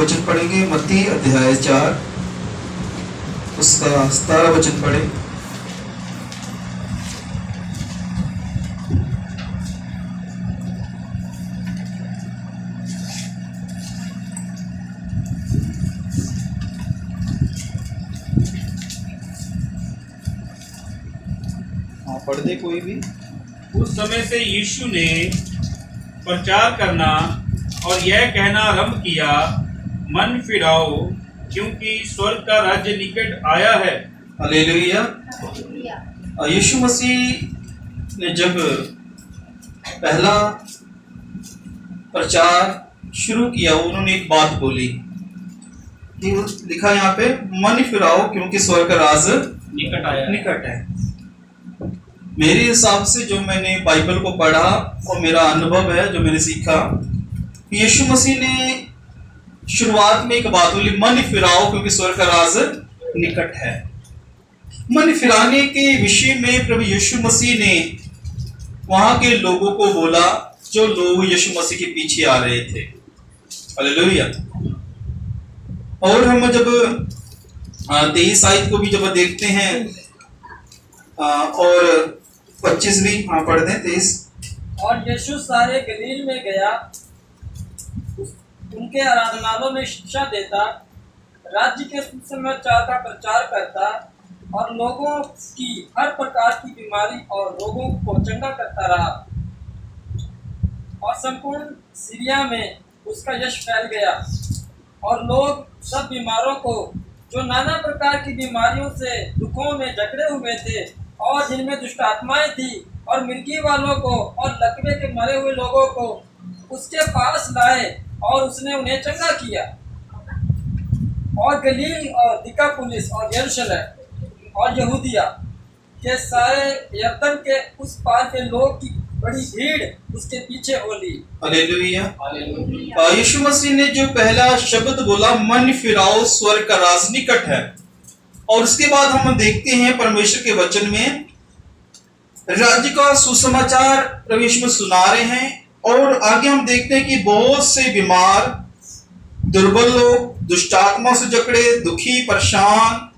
वचन पढ़ेंगे। मत्ती अध्याय 4 उसका 17 वचन पढ़े। पढ़ दे कोई भी। उस समय से यीशु ने प्रचार करना और यह कहना आरंभ किया, मन फिराओ क्योंकि स्वर्ग का राज्य निकट आया है। हालेलुया। यीशु मसीह ने जब पहला प्रचार शुरू किया, उन्होंने एक बात बोली कि लिखा यहाँ पे, मन फिराओ क्योंकि स्वर्ग का राज्य निकट है। मेरे हिसाब से जो मैंने बाइबल को पढ़ा और मेरा अनुभव है, जो मैंने सीखा, यीशु मसीह ने शुरुआत में एक बात बोली, मन फिराओ क्योंकि स्वर्ग का राज निकट है। मन फिराने के विषय में प्रभु यीशु मसीह ने वहां के लोगों को बोला जो लोग यीशु मसीह के पीछे आ रहे थे। हालेलुया। और हम जब 23 आयत को भी जब देखते हैं और 25 भी पढ़ दें 23। और यीशु सारे गलील में गया, उनके आराधनालयों में शिक्षा देता, राज्य के सुसमाचार का प्रचार करता और लोगों की हर प्रकार की बीमारी और रोगों को चंगा करता रहा। और संपूर्ण सीरिया में उसका यश फैल गया और लोग सब बीमारों को, जो नाना प्रकार की बीमारियों से दुखों में जकड़े हुए थे और जिनमें दुष्ट आत्माएं थी, और मिर्गी वालों को और लकवे के मरे हुए लोगों को उसके पास लाए और उसने उन्हें चंगा किया। और गलील और दिकापुलिस और यरूशलेम और यहूदिया के सारे यरदन के उस पार के लोग की बड़ी भीड़ उसके पीछे हो ली। हालेलुया। यीशु मसीह ने जो पहला शब्द बोला, मन फिराओ स्वर्ग का राज निकट है, और उसके बाद हम देखते हैं परमेश्वर के वचन में राज्य का सुसमाचार प्रभु यीशु सुना रहे हैं। और आगे हम देखते हैं कि बहुत से बीमार, दुर्बल लोग, दुष्टात्मा से जकड़े, दुखी, परेशान,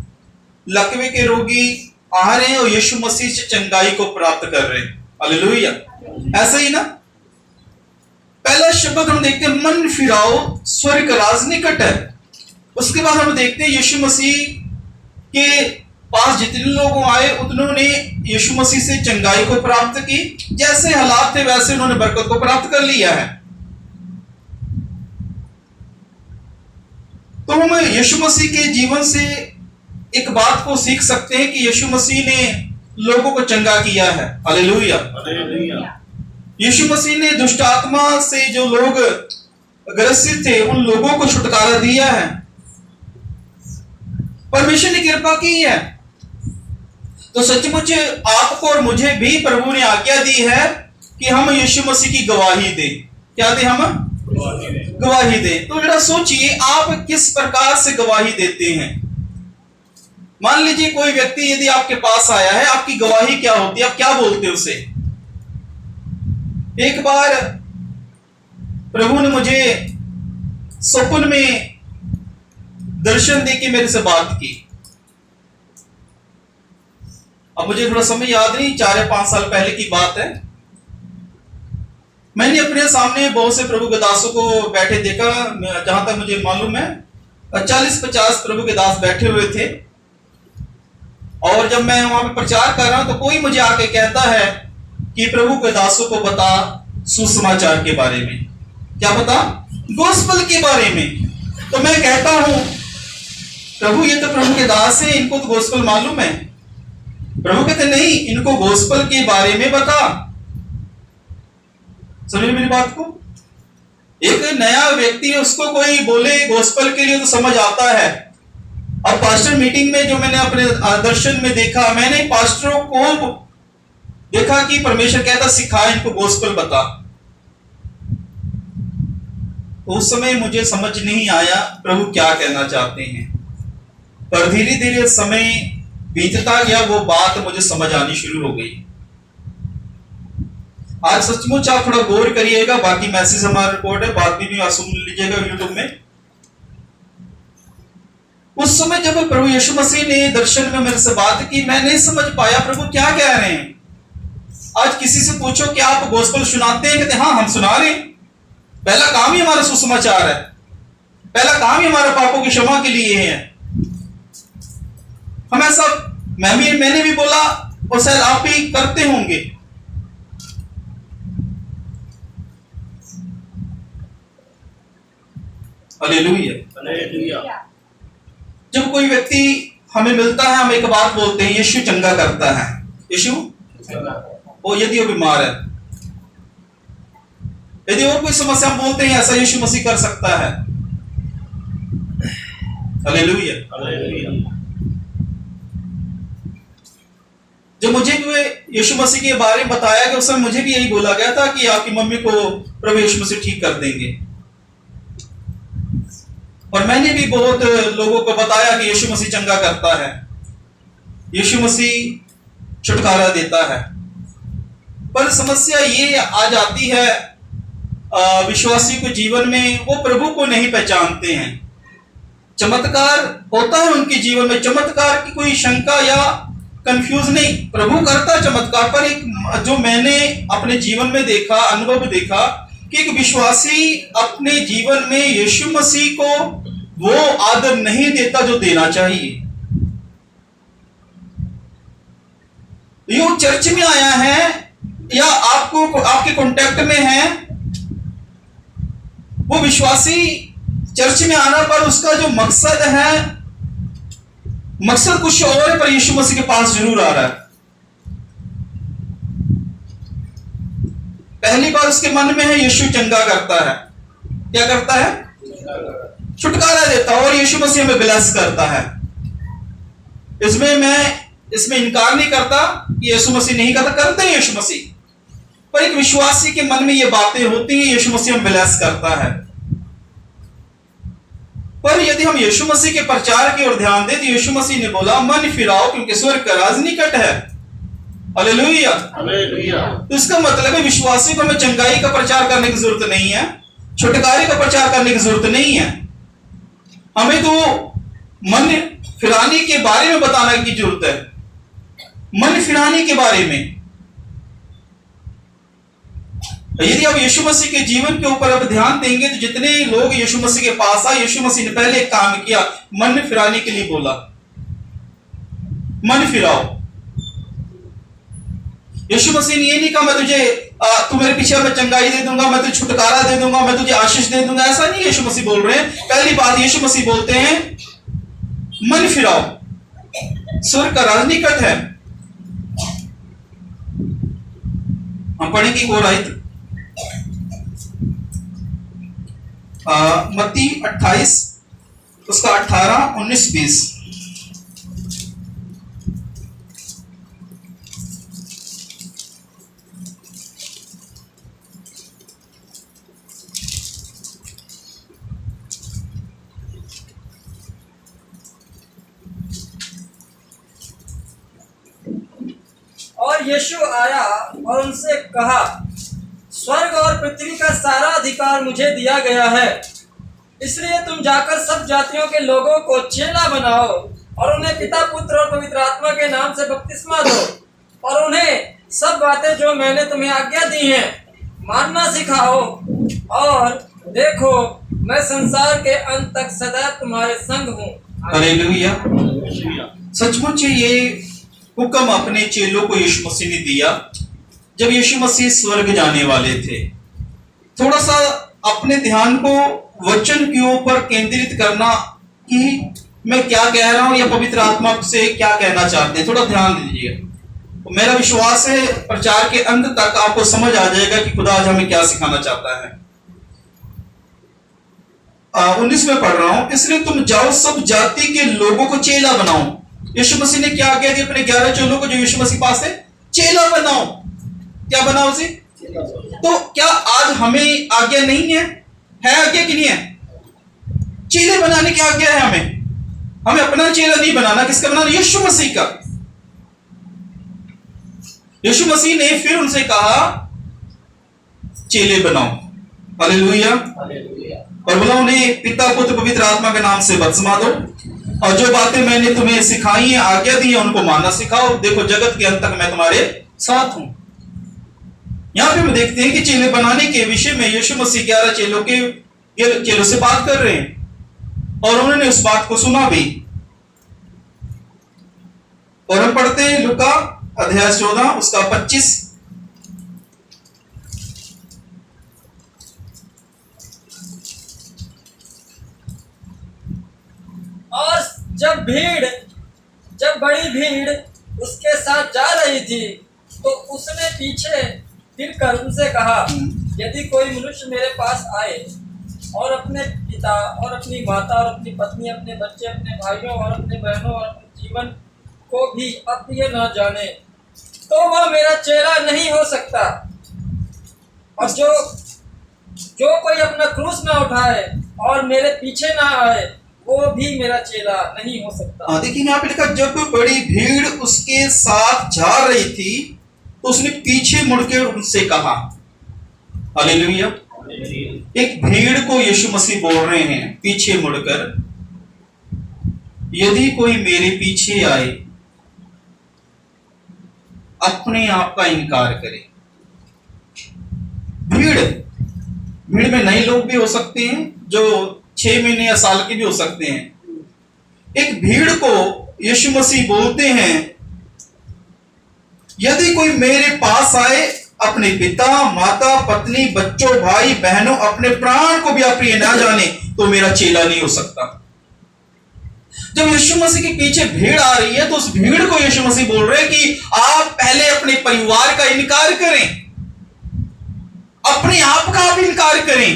लकवे के रोगी आ रहे हैं और यीशु मसीह से चंगाई को प्राप्त कर रहे हैं। हालेलुया। ऐसा ही ना, पहला शब्द हम देखते हैं, मन फिराओ स्वर्ग का राज निकट है। उसके बाद हम देखते हैं यीशु मसीह के पास जितने लोग आए उतनों ने यीशु मसीह से चंगाई को प्राप्त की। जैसे हालात थे वैसे उन्होंने बरकत को प्राप्त कर लिया है। तो हम यीशु मसीह के जीवन से एक बात को सीख सकते हैं कि यीशु मसीह ने लोगों को चंगा किया है। हालेलुया। यीशु मसीह ने दुष्ट आत्मा से जो लोग ग्रसित थे उन लोगों को छुटकारा दिया है। परमेश्वर ने कृपा की है। तो सचमुच आपको और मुझे भी प्रभु ने आज्ञा दी है कि हम यीशु मसीह की गवाही दें। क्या दें? हम गवाही दें। तो जरा सोचिए, आप किस प्रकार से गवाही देते हैं। मान लीजिए कोई व्यक्ति यदि आपके पास आया है, आपकी गवाही क्या होती है? आप क्या बोलते हैं उसे? एक बार प्रभु ने मुझे स्वप्न में दर्शन देके मेरे से बात की। अब मुझे थोड़ा समय याद नहीं, 4 या 5 साल पहले की बात है। मैंने अपने सामने बहुत से प्रभु के दासों को बैठे देखा। जहां तक मुझे मालूम है 40-50 प्रभु के दास बैठे हुए थे। और जब मैं वहां पे प्रचार कर रहा हूं तो कोई मुझे आके कहता है कि प्रभु के दासों को बता सुसमाचार के बारे में। क्या बता? गोस्पल के बारे में। तो मैं कहता हूं, प्रभु ये तो प्रभु के दास है, इनको तो गोस्पल मालूम है। प्रभु कहते नहीं, इनको गोस्पल के बारे में बता। समझ मेरी बात को? एक नया व्यक्ति है, उसको कोई बोले गोस्पल के लिए तो समझ आता है। और पास्टर मीटिंग में जो मैंने अपने दर्शन में देखा, मैंने पास्टरों को देखा कि परमेश्वर कहता सिखा, इनको गोस्पल बता। तो उस समय मुझे समझ नहीं आया प्रभु क्या कहना चाहते हैं। पर धीरे धीरे समय बीतता गया, वो बात मुझे समझ आनी शुरू हो गई। आज सचमुच आप थोड़ा गौर करिएगा। बाकी मैसेज हमारा रिकॉर्ड है, बाद में भी आप सुन लीजिएगा यूट्यूब में। उस समय जब प्रभु यीशु मसीह ने दर्शन में मेरे से बात की, मैं नहीं समझ पाया प्रभु क्या कह रहे हैं। आज किसी से पूछो कि आप गॉस्पेल सुनाते हैं, कहते हाँ हम सुना रहे हैं। पहला काम ही हमारा सुसमाचार है, पहला काम ही हमारा पापों की क्षमा के लिए है। हम ऐसा मैंने भी बोला और शायद आप भी करते होंगे। हालेलुया। जब कोई व्यक्ति हमें मिलता है, हम एक बात बोलते हैं, यीशु चंगा करता है। यीशु वो यदि वो बीमार है, यदि और कोई समस्या, हम बोलते हैं ऐसा यीशु मसीह कर सकता है। हालेलुया। जब मुझे भी यीशु मसीह के बारे में बताया गया, उस समय मुझे भी यही बोला गया था कि आपकी मम्मी को प्रभु यीशु मसीह ठीक कर देंगे। और मैंने भी बहुत लोगों को बताया कि यीशु मसीह चंगा करता है, यीशु मसीह छुटकारा देता है। पर समस्या ये आ जाती है विश्वासी को जीवन में, वो प्रभु को नहीं पहचानते हैं। चमत्कार होता है उनके जीवन में, चमत्कार की कोई शंका या कंफ्यूज नहीं, प्रभु करता चमत्कार। पर एक जो मैंने अपने जीवन में देखा, अनुभव देखा कि एक विश्वासी अपने जीवन में यीशु मसीह को वो आदर नहीं देता जो देना चाहिए। यो चर्च में आया है या आपके कांटेक्ट में है, वो विश्वासी चर्च में आना पर उसका जो मकसद है, मकसद कुछ और है, पर यीशु मसीह के पास जरूर आ रहा है। पहली बार उसके मन में है यीशु चंगा करता है। क्या करता है? छुटकारा देता है। और यीशु मसीह हमें ब्लेस करता है। इसमें इनकार नहीं करता कि यीशु मसीह नहीं करता, करते हैं यीशु मसीह। पर एक विश्वासी के मन में ये बातें होती हैं, यीशु मसीह हमें ब्लेस करता है। पर यदि हम यीशु मसीह के प्रचार की ओर ध्यान दें तो यीशु मसीह ने बोला मन फिराओ क्योंकि स्वर्ग का राज निकट है। हालेलुया। तो इसका मतलब है विश्वासी को हमें चंगाई का प्रचार करने की जरूरत नहीं है, छुटकारे का प्रचार करने की जरूरत नहीं है। हमें तो मन फिराने के बारे में बताने की जरूरत है, मन फिराने के बारे में। यदि आप यीशु मसीह के जीवन के ऊपर अब ध्यान देंगे तो जितने लोग यीशु मसीह के पास आए, यीशु मसीह ने पहले एक काम किया, मन फिराने के लिए बोला, मन फिराओ। यीशु मसीह ने ये नहीं कहा मैं तू मेरे पीछे मैं चंगाई दे दूंगा, मैं तुझे छुटकारा दे दूंगा, मैं तुझे आशीष दे दूंगा, ऐसा नहीं यीशु मसीह बोल रहे हैं। पहली बात यीशु मसीह बोलते हैं मन फिराओ, स्वर्ग का राज निकट है। हम पढ़ेंगे और आयत मत्ती 28 उसका 18, 19, 20। और यीशु आया और उनसे कहा स्वर्ग और पृथ्वी का सारा अधिकार मुझे दिया गया है, इसलिए तुम जाकर सब जातियों के लोगों को चेला बनाओ और उन्हें पिता पुत्र और पवित्र आत्मा के नाम से बपतिस्मा दो और उन्हें सब बातें जो मैंने तुम्हें आज्ञा दी हैं मानना सिखाओ, और देखो मैं संसार के अंत तक सदैव तुम्हारे संग हूँ। हालेलुया। सचमुच ये हुक्म अपने चेलों को यीशु मसीह ने दिया जब यीशु मसीह स्वर्ग जाने वाले थे। थोड़ा सा अपने ध्यान को वचन के ऊपर केंद्रित करना कि मैं क्या कह रहा हूं या पवित्र आत्मा से क्या कहना चाहते हैं, थोड़ा ध्यान दीजिए। मेरा विश्वास है प्रचार के अंत तक आपको समझ आ जाएगा कि खुदा आज हमें क्या सिखाना चाहता है। 19 में पढ़ रहा हूं, इसलिए तुम जाओ सब जाति के लोगों को चेला बनाओ। यीशु मसीह ने क्या आज्ञा दी अपने 11 चेलों को जो यीशु मसीह पास है? चेला बनाओ। क्या बनाओ उसे? तो क्या आज हमें आज्ञा नहीं है? आज्ञा की नहीं है? चेले बनाने की आज्ञा है हमें अपना चेला नहीं बनाना, किसका बनाना? यीशु मसीह का। यीशु मसीह ने फिर उनसे कहा चेले बनाओ। हालेलुया। और बोला उन्हें पिता पुत्र पवित्र आत्मा के नाम से बपतिस्मा दो और जो बातें मैंने तुम्हें सिखाई हैं, आज्ञा दी है, उनको मानना सिखाओ। देखो जगत के अंत तक मैं तुम्हारे साथ हूं। यहां पे हम देखते हैं कि चेले बनाने के विषय में यीशु मसीह 11 चेलों से बात कर रहे हैं और उन्होंने उस बात को सुना भी। और हम पढ़ते हैं लूका अध्याय 14 उसका 25। और जब बड़ी भीड़ उसके साथ जा रही थी तो उसने पीछे फिरकर उनसे कहा, यदि कोई मनुष्य मेरे पास आए और अपने पिता और अपनी माता और अपनी पत्नी, अपने बच्चे, अपने भाइयों और अपने बहनों और अपने जीवन को भी अप्रिय न जाने, तो वह मेरा चेला नहीं हो सकता। और जो कोई अपना क्रूस ना उठाए और मेरे पीछे ना आए, वो भी मेरा चेला नहीं हो सकता। देखिए यहाँ पे लिखा, जब बड़ी भीड़ उसके साथ जा रही थी तो उसने पीछे मुड़कर उनसे कहा। हालेलुया। एक भीड़ को यीशु मसीह बोल रहे हैं पीछे मुड़कर, यदि कोई मेरे पीछे आए अपने आप का इनकार करे। भीड़ में नए लोग भी हो सकते हैं जो 6 महीने या साल के भी हो सकते हैं। एक भीड़ को यीशु मसीह बोलते हैं, यदि कोई मेरे पास आए अपने पिता, माता, पत्नी, बच्चों, भाई, बहनों, अपने प्राण को भी अप्रिय ना जाने, तो मेरा चेला नहीं हो सकता। जब यीशु मसीह के पीछे भीड़ आ रही है तो उस भीड़ को यीशु मसीह बोल रहे हैं कि आप पहले अपने परिवार का इनकार करें, अपने आप का भी इनकार करें।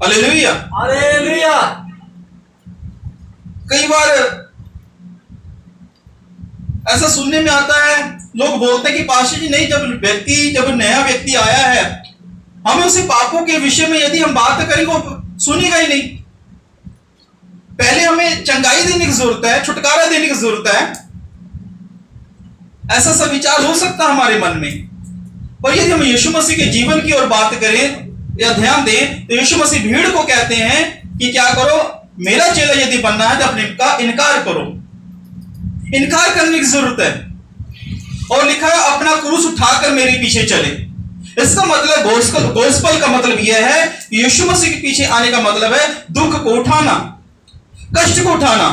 Hallelujah, hallelujah. कई बार ऐसा सुनने में आता है, लोग बोलते हैं कि पास्टर जी नहीं, जब नया व्यक्ति आया है, हमें उसे पापों के विषय में यदि हम बात करेंगे वो सुनेगा ही नहीं। पहले हमें चंगाई देने की जरूरत है, छुटकारा देने की जरूरत है। ऐसा सब विचार हो सकता है हमारे मन में। पर यदि हम यीशु मसीह के जीवन की ओर बात करें या ध्यान दें तो यीशु मसीह भीड़ को कहते हैं कि क्या करो, मेरा चेला यदि बनना है तो अपने का इनकार करो। इनकार करने की जरूरत है। और लिखा है अपना क्रूस उठाकर मेरे पीछे चले। इसका मतलब गोस्पल का मतलब यह है, यीशु मसीह के पीछे आने का मतलब है दुख को उठाना, कष्ट को उठाना।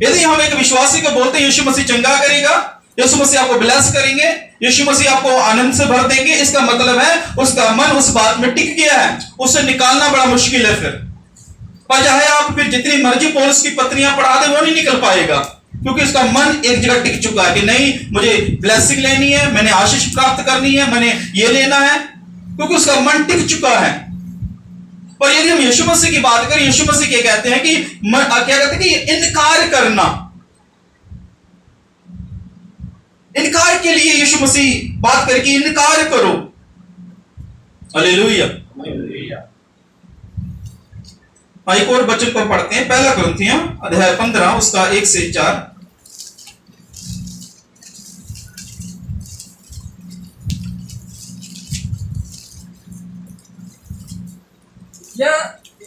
यदि हम एक विश्वासी को बोलते हैं यीशु मसीह चंगा करेगा, यीशु मसीह आपको ब्लेस करेंगे, यीशु मसीह आपको आनंद से भर देंगे, इसका मतलब है उसका मन उस बात में टिक गया है, उसे निकालना बड़ा मुश्किल है। फिर पर चाहे आप फिर जितनी मर्जी पौलुस की पत्रियां पढ़ा दे, वो नहीं निकल पाएगा, क्योंकि उसका मन एक जगह टिक चुका है कि नहीं, मुझे ब्लेसिंग लेनी है, मैंने आशीष प्राप्त करनी है, मैंने ये लेना है, क्योंकि उसका मन टिक चुका है। पर यदि हम यीशु मसीह की बात करें, यीशु मसीह क्या कहते हैं कि क्या कहते हैं कि इनकार करना, इनकार के लिए यीशु मसीह बात करके इनकार करो। हालेलुया। एक और वचन को पढ़ते हैं, पहला कुरिन्थियों अध्याय 15 उसका 1 से 4।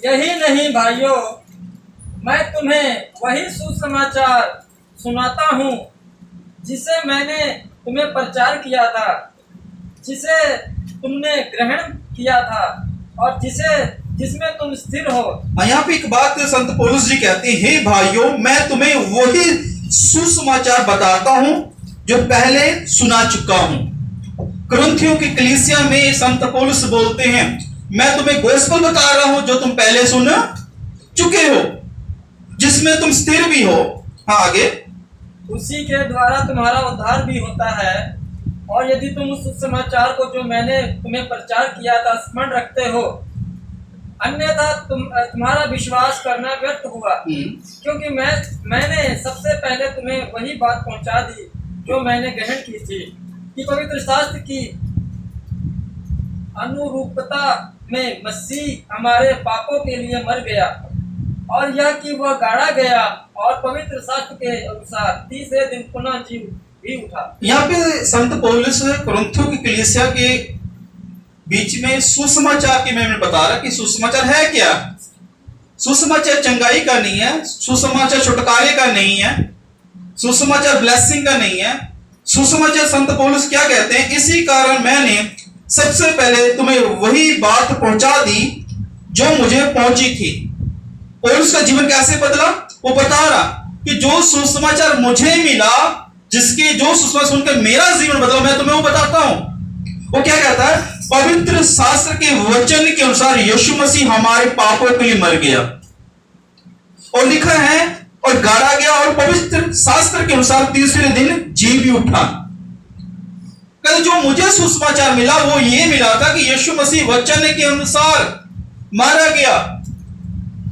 यही नहीं भाइयों, मैं तुम्हें वही सुसमाचार सुनाता हूँ जिसे मैंने तुम्हें प्रचार किया था, जिसे तुमने ग्रहण किया था और जिसमें तुम स्थिर हो। यहाँ पे एक बात संत पौलुस जी कहते हैं, हे भाइयों, मैं तुम्हें वही सुसमाचार बताता हूं जो पहले सुना चुका हूं। कुरिन्थियों की कलीसिया में संत पौलुस बोलते हैं, मैं तुम्हें गोस्पेल बता रहा हूं जो तुम पहले सुन चुके हो, जिसमें तुम स्थिर भी हो। हाँ आगे, उसी के द्वारा तुम्हारा उद्धार भी होता है। और यदि तुम उस समाचार को जो मैंने तुम्हें प्रचार किया था स्मरण रखते हो, अन्यथा तुम्हारा विश्वास करना व्यर्थ हुआ, क्योंकि मैंने सबसे पहले तुम्हें वही बात पहुंचा दी जो मैंने ग्रहण की थी, कि पवित्र शास्त्र की अनुरूपता में मसीह हमारे पापों के लिए मर गया, और यह कि वह गाड़ा गया और पवित्र शास्त्र के अनुसार तीसरे दिन पुनः जी भी उठा। यहाँ पे संत पौलुस कुरिन्थियों की कलीसिया के बीच में सुसमाचार की मैं बता रहा कि सुसमाचार है क्या। सुसमाचार चंगाई का नहीं है, सुसमाचार छुटकारे का नहीं है, सुसमाचार ब्लेसिंग का नहीं है। सुसमाचार संत पौलुस क्या कहते हैं, इसी कारण मैंने सबसे पहले तुम्हें वही बात पहुंचा दी जो मुझे पहुंची थी। पौलुस का जीवन कैसे बदला, वो बता रहा कि जो सुसमाचार मुझे मिला, जिसके जो सुसमाचार सुनकर मेरा जीवन बदला, मैं तुम्हें वो बताता हूं। वो क्या कहता है, पवित्र शास्त्र के वचन के अनुसार यीशु मसीह हमारे पापों के लिए मर गया और लिखा है और गाड़ा गया और पवित्र शास्त्र के अनुसार तीसरे दिन जी भी उठा। कहते जो मुझे सुसमाचार मिला वो ये मिला था कि यीशु मसीह वचन के अनुसार मारा गया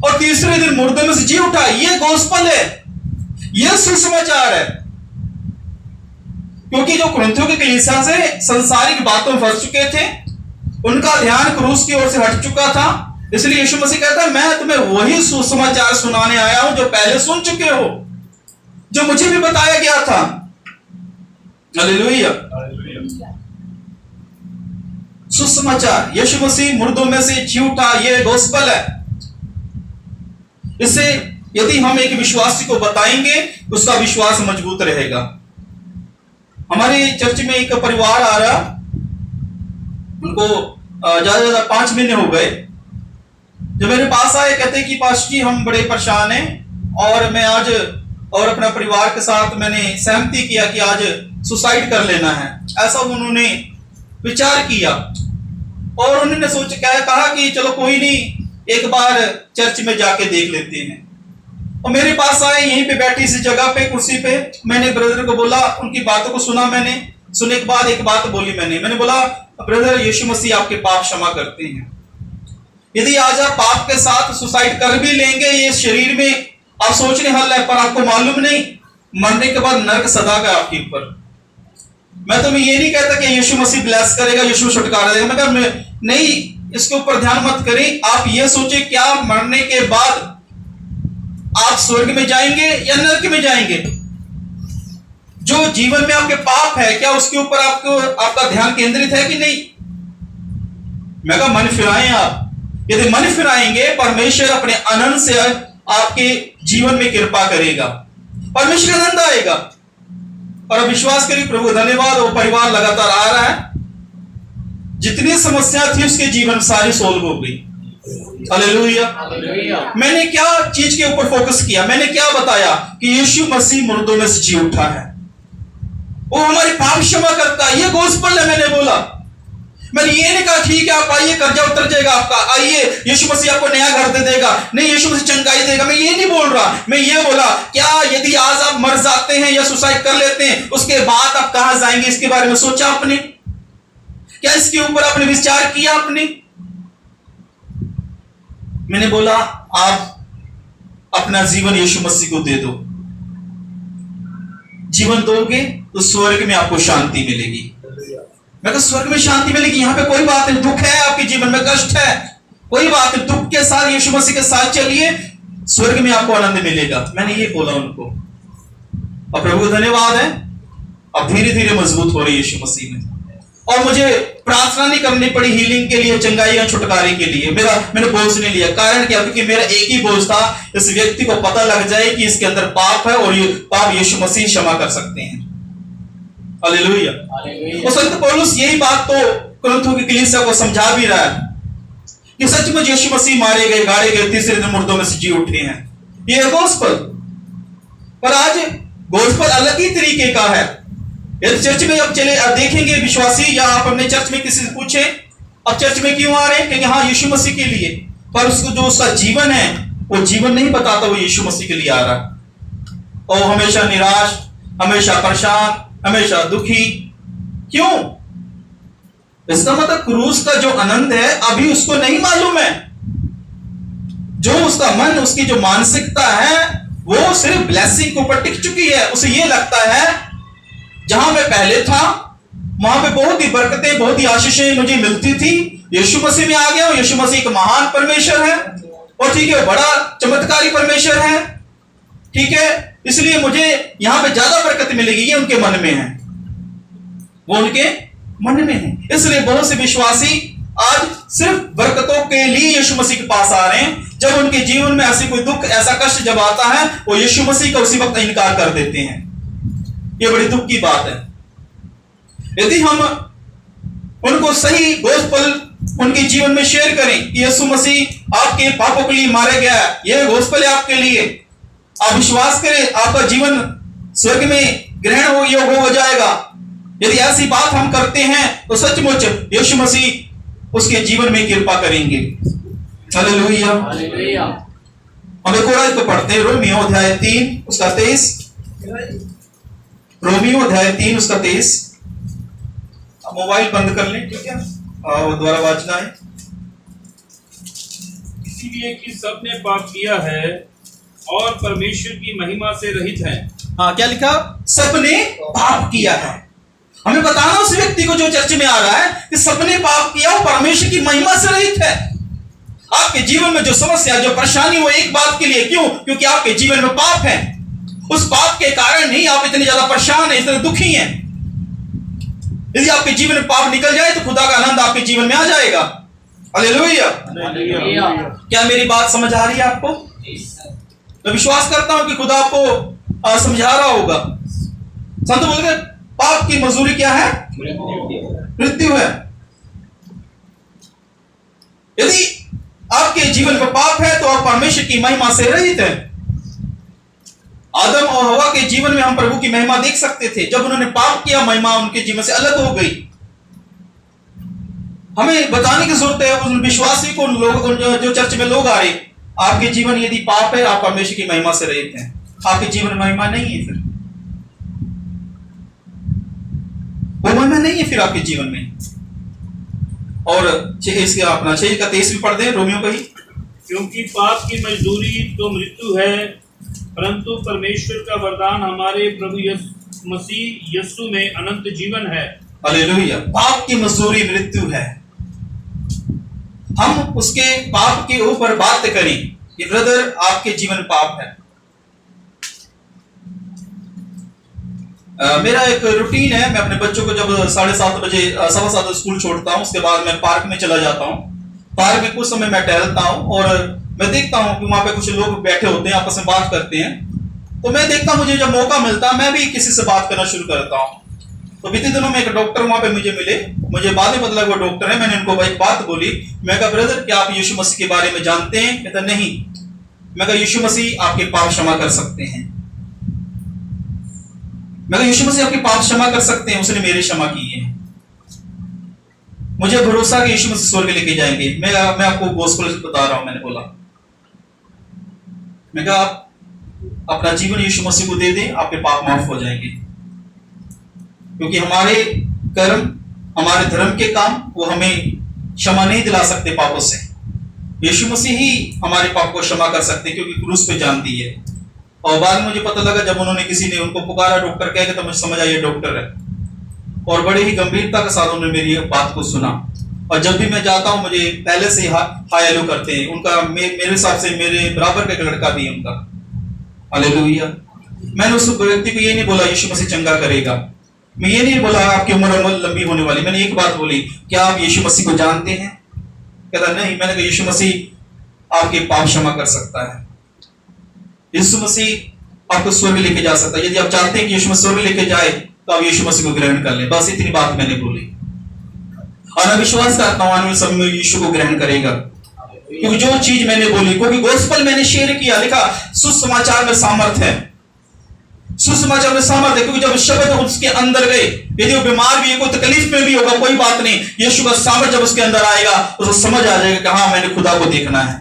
और तीसरे दिन मुर्दे में से जी उठा। ये गॉस्पेल है, ये सुसमाचार है। क्योंकि जो कुरिन्थियों की कलीसिया से संसारिक बातों में फंस चुके थे, उनका ध्यान क्रूस की ओर से हट चुका था, इसलिए यीशु मसीह कहता है मैं तुम्हें वही सुसमाचार सुनाने आया हूं जो पहले सुन चुके हो, जो मुझे भी बताया गया था। हालेलुया। सुसमाचार, यीशु मसीह मुर्दों में से जी उठा, ये गॉस्पेल है। इससे यदि हम एक विश्वासी को बताएंगे उसका विश्वास मजबूत रहेगा। हमारे चर्च में एक परिवार आ रहा, उनको ज्यादा 5 महीने हो गए। जब मेरे पास आए कहते कि पास्टर जी हम बड़े परेशान हैं और मैं आज और अपना परिवार के साथ मैंने सहमति किया कि आज सुसाइड कर लेना है। ऐसा उन्होंने विचार किया और उन्होंने कहा कि चलो कोई नहीं, एक बार चर्च में जाके देख लेते हैं। और मेरे पास आए, यहीं पे बैठी इसी जगह पे कुर्सी पे। मैंने ब्रदर को बोला, उनकी बातों को सुना मैंने। सुनने के बाद एक बात बोली मैंने बोला ब्रदर यीशु मसीह आपके पाप क्षमा करते हैं। यदि आज आप पाप के साथ सुसाइड कर भी लेंगे, ये शरीर में आप सोच रहे हल है, पर आपको मालूम नहीं मरने के बाद नरक सदा का आपके ऊपर। मैं तुम्हें ये नहीं कहता कि यीशु मसीह ब्लेस करेगा, यीशु छुटकारा देगा। मैं कहता नहीं, इसके ऊपर ध्यान मत करें। आप ये सोचे क्या मरने के बाद आप स्वर्ग में जाएंगे या नरक में जाएंगे। जो जीवन में आपके पाप है, क्या उसके ऊपर आपका ध्यान केंद्रित है कि नहीं। मैं कहा मन फिराएं आप। यदि मन फिराएंगे, परमेश्वर अपने आनंद से आपके जीवन में कृपा करेगा, परमेश्वर का आनंद आएगा। और अब विश्वास करिए प्रभु धन्यवाद, वो परिवार लगातार आ रहा है। जितनी समस्या थी उसके जीवन सारी सोल्व हो गई। हालेलुया। मैंने क्या चीज के ऊपर फोकस किया, मैंने क्या बताया कि यीशु मसीह मुर्दों में से जी उठा है, वो हमारे पाप क्षमा करता है। ये गॉस्पेल है। मैंने बोला, मैंने ये नहीं कहा ठीक है आप आइए कर्जा उतर जाएगा आपका, आइए यीशु मसीह आपको नया घर दे देगा, नहीं यीशु मसीह चंगाई देगा। मैं ये नहीं बोल रहा। मैं ये बोला क्या यदि आज आप मर जाते हैं या सुसाइड कर लेते हैं, उसके बाद आप कहां जाएंगे, इसके बारे में सोचा आपने? क्या इसके ऊपर आपने विचार किया आपने? मैंने बोला आप अपना जीवन यीशु मसीह को दे दो। जीवन दोगे तो स्वर्ग में आपको शांति मिलेगी। मैं तो स्वर्ग में शांति मिलेगी। यहां पे कोई बात नहीं, दुख है आपके जीवन में, कष्ट है, कोई बात नहीं, दुख के साथ यीशु मसीह के साथ चलिए, स्वर्ग में आपको आनंद मिलेगा। मैंने ये बोला उनको। और प्रभु धन्यवाद है, अब धीरे धीरे मजबूत हो रही यीशु मसीह में। और मुझे प्रार्थना नहीं करनी पड़ी हीलिंग के लिए, चंगाई या छुटकारे के लिए। मैंने बोझ नहीं लिया। कारण क्या? क्योंकि मेरा एक ही बोझ था, इस व्यक्ति को पता लग जाए कि इसके अंदर पाप है और ये पाप यीशु मसीह क्षमा कर सकते हैं। हालेलुया। और संत पौलुस यही बात तो कुरिन्थियों की कलीसिया को समझा भी रहा है कि सच में यीशु मसीह मारे गए, गाड़े गए, तीसरे दिन मुर्दों में से जी उठे हैं। ये है गॉस्पेल। पर आज गॉस्पेल अलग ही तरीके का है। यदि चर्च में अब चले देखेंगे विश्वासी, या आप अपने चर्च में किसी से पूछे अब चर्च में क्यों आ रहे हैं, कहेंगे हाँ यीशु मसीह के लिए। पर उसको जो उसका जीवन है वो जीवन नहीं बताता वो यीशु मसीह के लिए आ रहा है। और हमेशा निराश, हमेशा परेशान, हमेशा दुखी। क्यों? इसका मतलब क्रूस का जो आनंद है अभी उसको नहीं मालूम है। जो उसका मन, उसकी जो मानसिकता है वो सिर्फ ब्लेसिंग के ऊपर टिक चुकी है। उसे ये लगता है जहां मैं पहले था वहां पे बहुत ही बरकतें, बहुत ही आशीषें मुझे मिलती थी। यीशु मसीह में आ गया हूं। यीशु मसीह एक महान परमेश्वर है और ठीक है बड़ा चमत्कारी परमेश्वर है, ठीक है, इसलिए मुझे यहां पे ज्यादा बरकत मिलेगी। ये उनके मन में है, वो उनके मन में है। इसलिए बहुत से विश्वासी आज सिर्फ बरकतों के लिए यीशु मसीह के पास आ रहे हैं, जब उनके जीवन में ऐसी कोई दुख, ऐसा कष्ट जब आता है, वो यीशु मसीह का उसी वक्त इनकार कर देते हैं। ये बड़ी दुख की बात है। यदि हम उनको सही गोस्पेल उनके जीवन में शेयर करें कि यीशु मसीह आपके पापों के लिए मारा गया है, यह गोस्पेल है आपके लिए, आप विश्वास करें, आपका जीवन स्वर्ग में ग्रहण हो जाएगा। यदि ऐसी बात हम करते हैं तो सचमुच यीशु मसीह उसके जीवन में कृपा करेंगे। हालेलुया। हम एक और तो पढ़ते हैं, रोमियो अध्याय 3 उसका 23। रोमियो अध्याय 3 उसका 23। मोबाइल बंद कर लें, ठीक है, और दोबारा वाचना है। इसीलिए कि सबने पाप किया है और परमेश्वर की महिमा से रहित हैं। हाँ, क्या लिखा? सबने पाप किया है। हमें बताना उस व्यक्ति को जो चर्च में आ रहा है कि सबने पाप किया और परमेश्वर की महिमा से रहित है। आपके जीवन में जो समस्या, जो परेशानी, वो एक बात के लिए, क्यों? क्योंकि आपके जीवन में पाप है। उस पाप के कारण ही आप इतने ज्यादा परेशान हैं, इतने दुखी हैं। यदि आपके जीवन में पाप निकल जाए तो खुदा का आनंद आपके जीवन में आ जाएगा। हालेलुया। क्या मेरी बात समझ आ रही है आपको? मैं विश्वास करता हूं कि खुदा आपको समझा रहा होगा। संत बोल रहे पाप की मजदूरी क्या है? मृत्यु है। यदि आपके जीवन में पाप है तो आप परमेश्वर की महिमा से रहित हैं। आदम और हवा के जीवन में हम प्रभु की महिमा देख सकते थे। जब उन्होंने पाप किया, महिमा उनके जीवन से अलग हो गई। हमें बताने की जरूरत है उन विश्वासी को, उन लोग जो चर्च में लोग आ रहे, आपके जीवन यदि पाप है, आप परमेश्वर की महिमा से रहित हैं। आपके जीवन में महिमा नहीं है, फिर वो महिमा नहीं है फिर आपके जीवन में। और इसके अपना 6 का 23 भी पढ़ दें, रोमियो का ही। क्योंकि पाप की मजदूरी तो मृत्यु है, परंतु परमेश्वर का वरदान हमारे प्रभु मसीह यीशु में अनंत जीवन है। हालेलुया। पाप की मजदूरी मृत्यु है। हम उसके पाप के ऊपर बात करें कि ब्रदर आपके जीवन पाप है। मेरा एक रूटीन है, मैं अपने बच्चों को जब 7:30 बजे 7:15 स्कूल छोड़ता हूँ, उसके बाद मैं पार्क में चला जाता हूँ। पार्क में कुछ समय मैं टहलता हूँ और मैं देखता हूँ कि वहां पे कुछ लोग बैठे होते हैं, आपस में बात करते हैं। तो मैं देखता हूँ, मुझे जब मौका मिलता है मैं भी किसी से बात करना शुरू करता हूँ। तो बीते दिनों में एक डॉक्टर वहां पे मुझे मिले, मुझे बाद में पता लगा वो डॉक्टर है। मैंने उनको एक बात बोली, मैं कहा ब्रदर क्या आप यीशु मसीह के बारे में जानते हैं? कहता नहीं। मैं कहा यीशु मसीह आपके पाप क्षमा कर सकते हैं। मैं कहा यीशु मसीह आपके पाप क्षमा कर सकते हैं, उसने मेरे क्षमा किए हैं। मुझे भरोसा कि यीशु मसीह स्वर्ग लेके जाएंगे। मैं आपको गोस्पेल बता रहा हूं। मैंने बोला, मैं कहा आप अपना जीवन यीशु मसीह को दे दें, आपके पाप माफ हो जाएंगे। क्योंकि हमारे कर्म, हमारे धर्म के काम वो हमें क्षमा नहीं दिला सकते पापों से। यीशु मसीह ही हमारे पाप को क्षमा कर सकते, क्योंकि क्रूस पे जान दी है। और बाद में मुझे पता लगा जब उन्होंने किसी ने उनको पुकारा डॉक्टर कह के, तो मुझे समझ आया डॉक्टर है। और बड़े ही गंभीरता के साथ उन्होंने मेरी बात को सुना। और जब भी मैं जाता हूं मुझे पहले से हाय हेलो करते हैं। उनका मेरे हिसाब से मेरे बराबर का एक लड़का भी है उनका। हालेलुया। मैंने उस व्यक्ति को ये नहीं बोला यीशु मसीह चंगा करेगा, मैं ये नहीं बोला आपकी उम्र लंबी होने वाली। मैंने एक बात बोली, क्या आप यीशु मसीह को जानते हैं? कहता नहीं। मैंने कहा यीशु मसीह आपके पाप क्षमा कर सकता है। यीशु मसीह आपको स्वर्ग लेके जा सकता है। यदि आप चाहते हैं कि यीशु मसीह स्वर्ग लेके जाए तो आप यीशु मसीह को ग्रहण कर लें। बस इतनी बात मैंने बोली और मैं विश्वास करता हूं आने वाले समय में यीशु को ग्रहण करेगा, क्योंकि जो चीज मैंने बोली, क्योंकि गोस्पेल मैंने शेयर किया, लिखा सुसमाचार में सामर्थ है। सुसमाचार में सामर्थ है, क्योंकि जब शब्द उसके अंदर गए, यदि वो बीमार भी है, कोई तकलीफ में भी होगा, कोई बात नहीं, यीशु का सामर्थ जब उसके अंदर आएगा तो उसको समझ आ जाएगा कि हाँ मैंने खुदा को देखना है,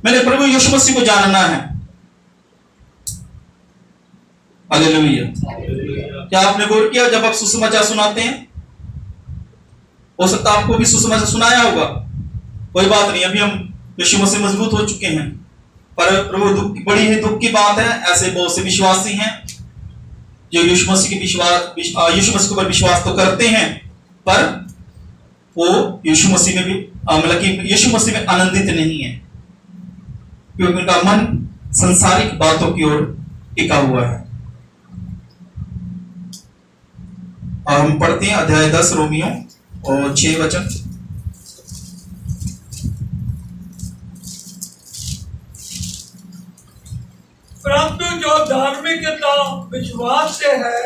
मैंने प्रभु यीशु मसीह को जानना है। हालेलुया। क्या आपने गौर किया जब आप सुसमाचार सुनाते हैं? हो सकता है आपको भी सुसमाचार सुनाया होगा, कोई बात नहीं, अभी हम यीशु मसीह मजबूत हो चुके हैं। पर प्रभु बड़ी ही दुख की बात है, ऐसे बहुत से विश्वासी हैं जो यीशु मसीह के ऊपर विश्वास तो करते हैं, पर वो यीशु मसीह में भी मतलब कि यीशु मसीह में आनंदित नहीं है, क्योंकि उनका मन संसारिक बातों की ओर टिका हुआ है। और हम पढ़ते हैं अध्याय 10 रोमियो और 6 वचन। धार्मिकता विश्वास से है,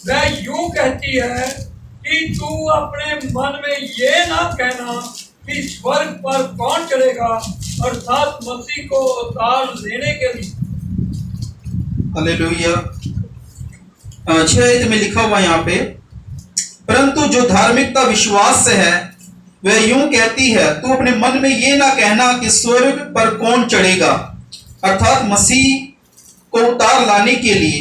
वह यूं कहती है कि तू अपने मन में ये ना कहना कि स्वर्ग पर कौन चढ़ेगा, अर्थात मसीह को उतार लेने के लिए। हालेलुया। 6 आयत में लिखा हुआ यहाँ पे, परंतु जो धार्मिकता विश्वास से है वह यूं कहती है, तू अपने मन में ये ना कहना कि स्वर्ग पर कौन चढ़ेगा, अर्थात मसीह को उतार लाने के लिए,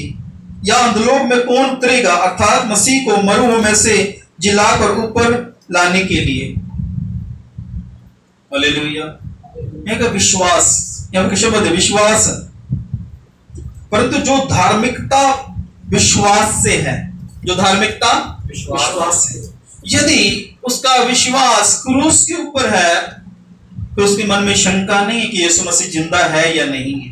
या अधोलोक में कौन उतरेगा, अर्थात मसीह को मरुओं में से जिलाकर ऊपर लाने के लिए। हालेलुया। यहाँ का विश्वास, यहाँ का शब्द है विश्वास। परंतु जो धार्मिकता विश्वास से है, जो धार्मिकता विश्वास से, यदि उसका विश्वास क्रूस के ऊपर है तो उसके मन में शंका नहीं है कि यीशु मसीह जिंदा है या नहीं है।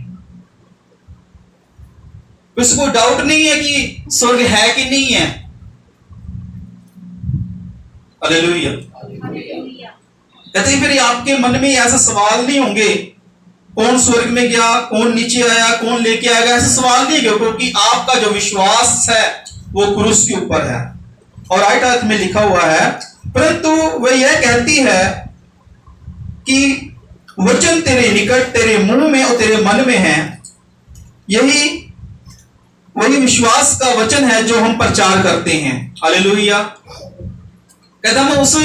उसको डाउट नहीं है कि स्वर्ग है कि नहीं है। हालेलुया। कहते हैं फिर आपके मन में ऐसे सवाल नहीं होंगे कौन स्वर्ग में गया, कौन नीचे आया, कौन लेके आएगा, ऐसे सवाल नहीं है, क्योंकि आपका जो विश्वास है वो क्रूस के ऊपर है। और 8 आयत में लिखा हुआ है, परंतु वह यह कहती है कि वचन तेरे निकट, तेरे मुंह में और तेरे मन में है। यही वही विश्वास का वचन है जो हम प्रचार करते हैं। हालेलुया। कहते हम उस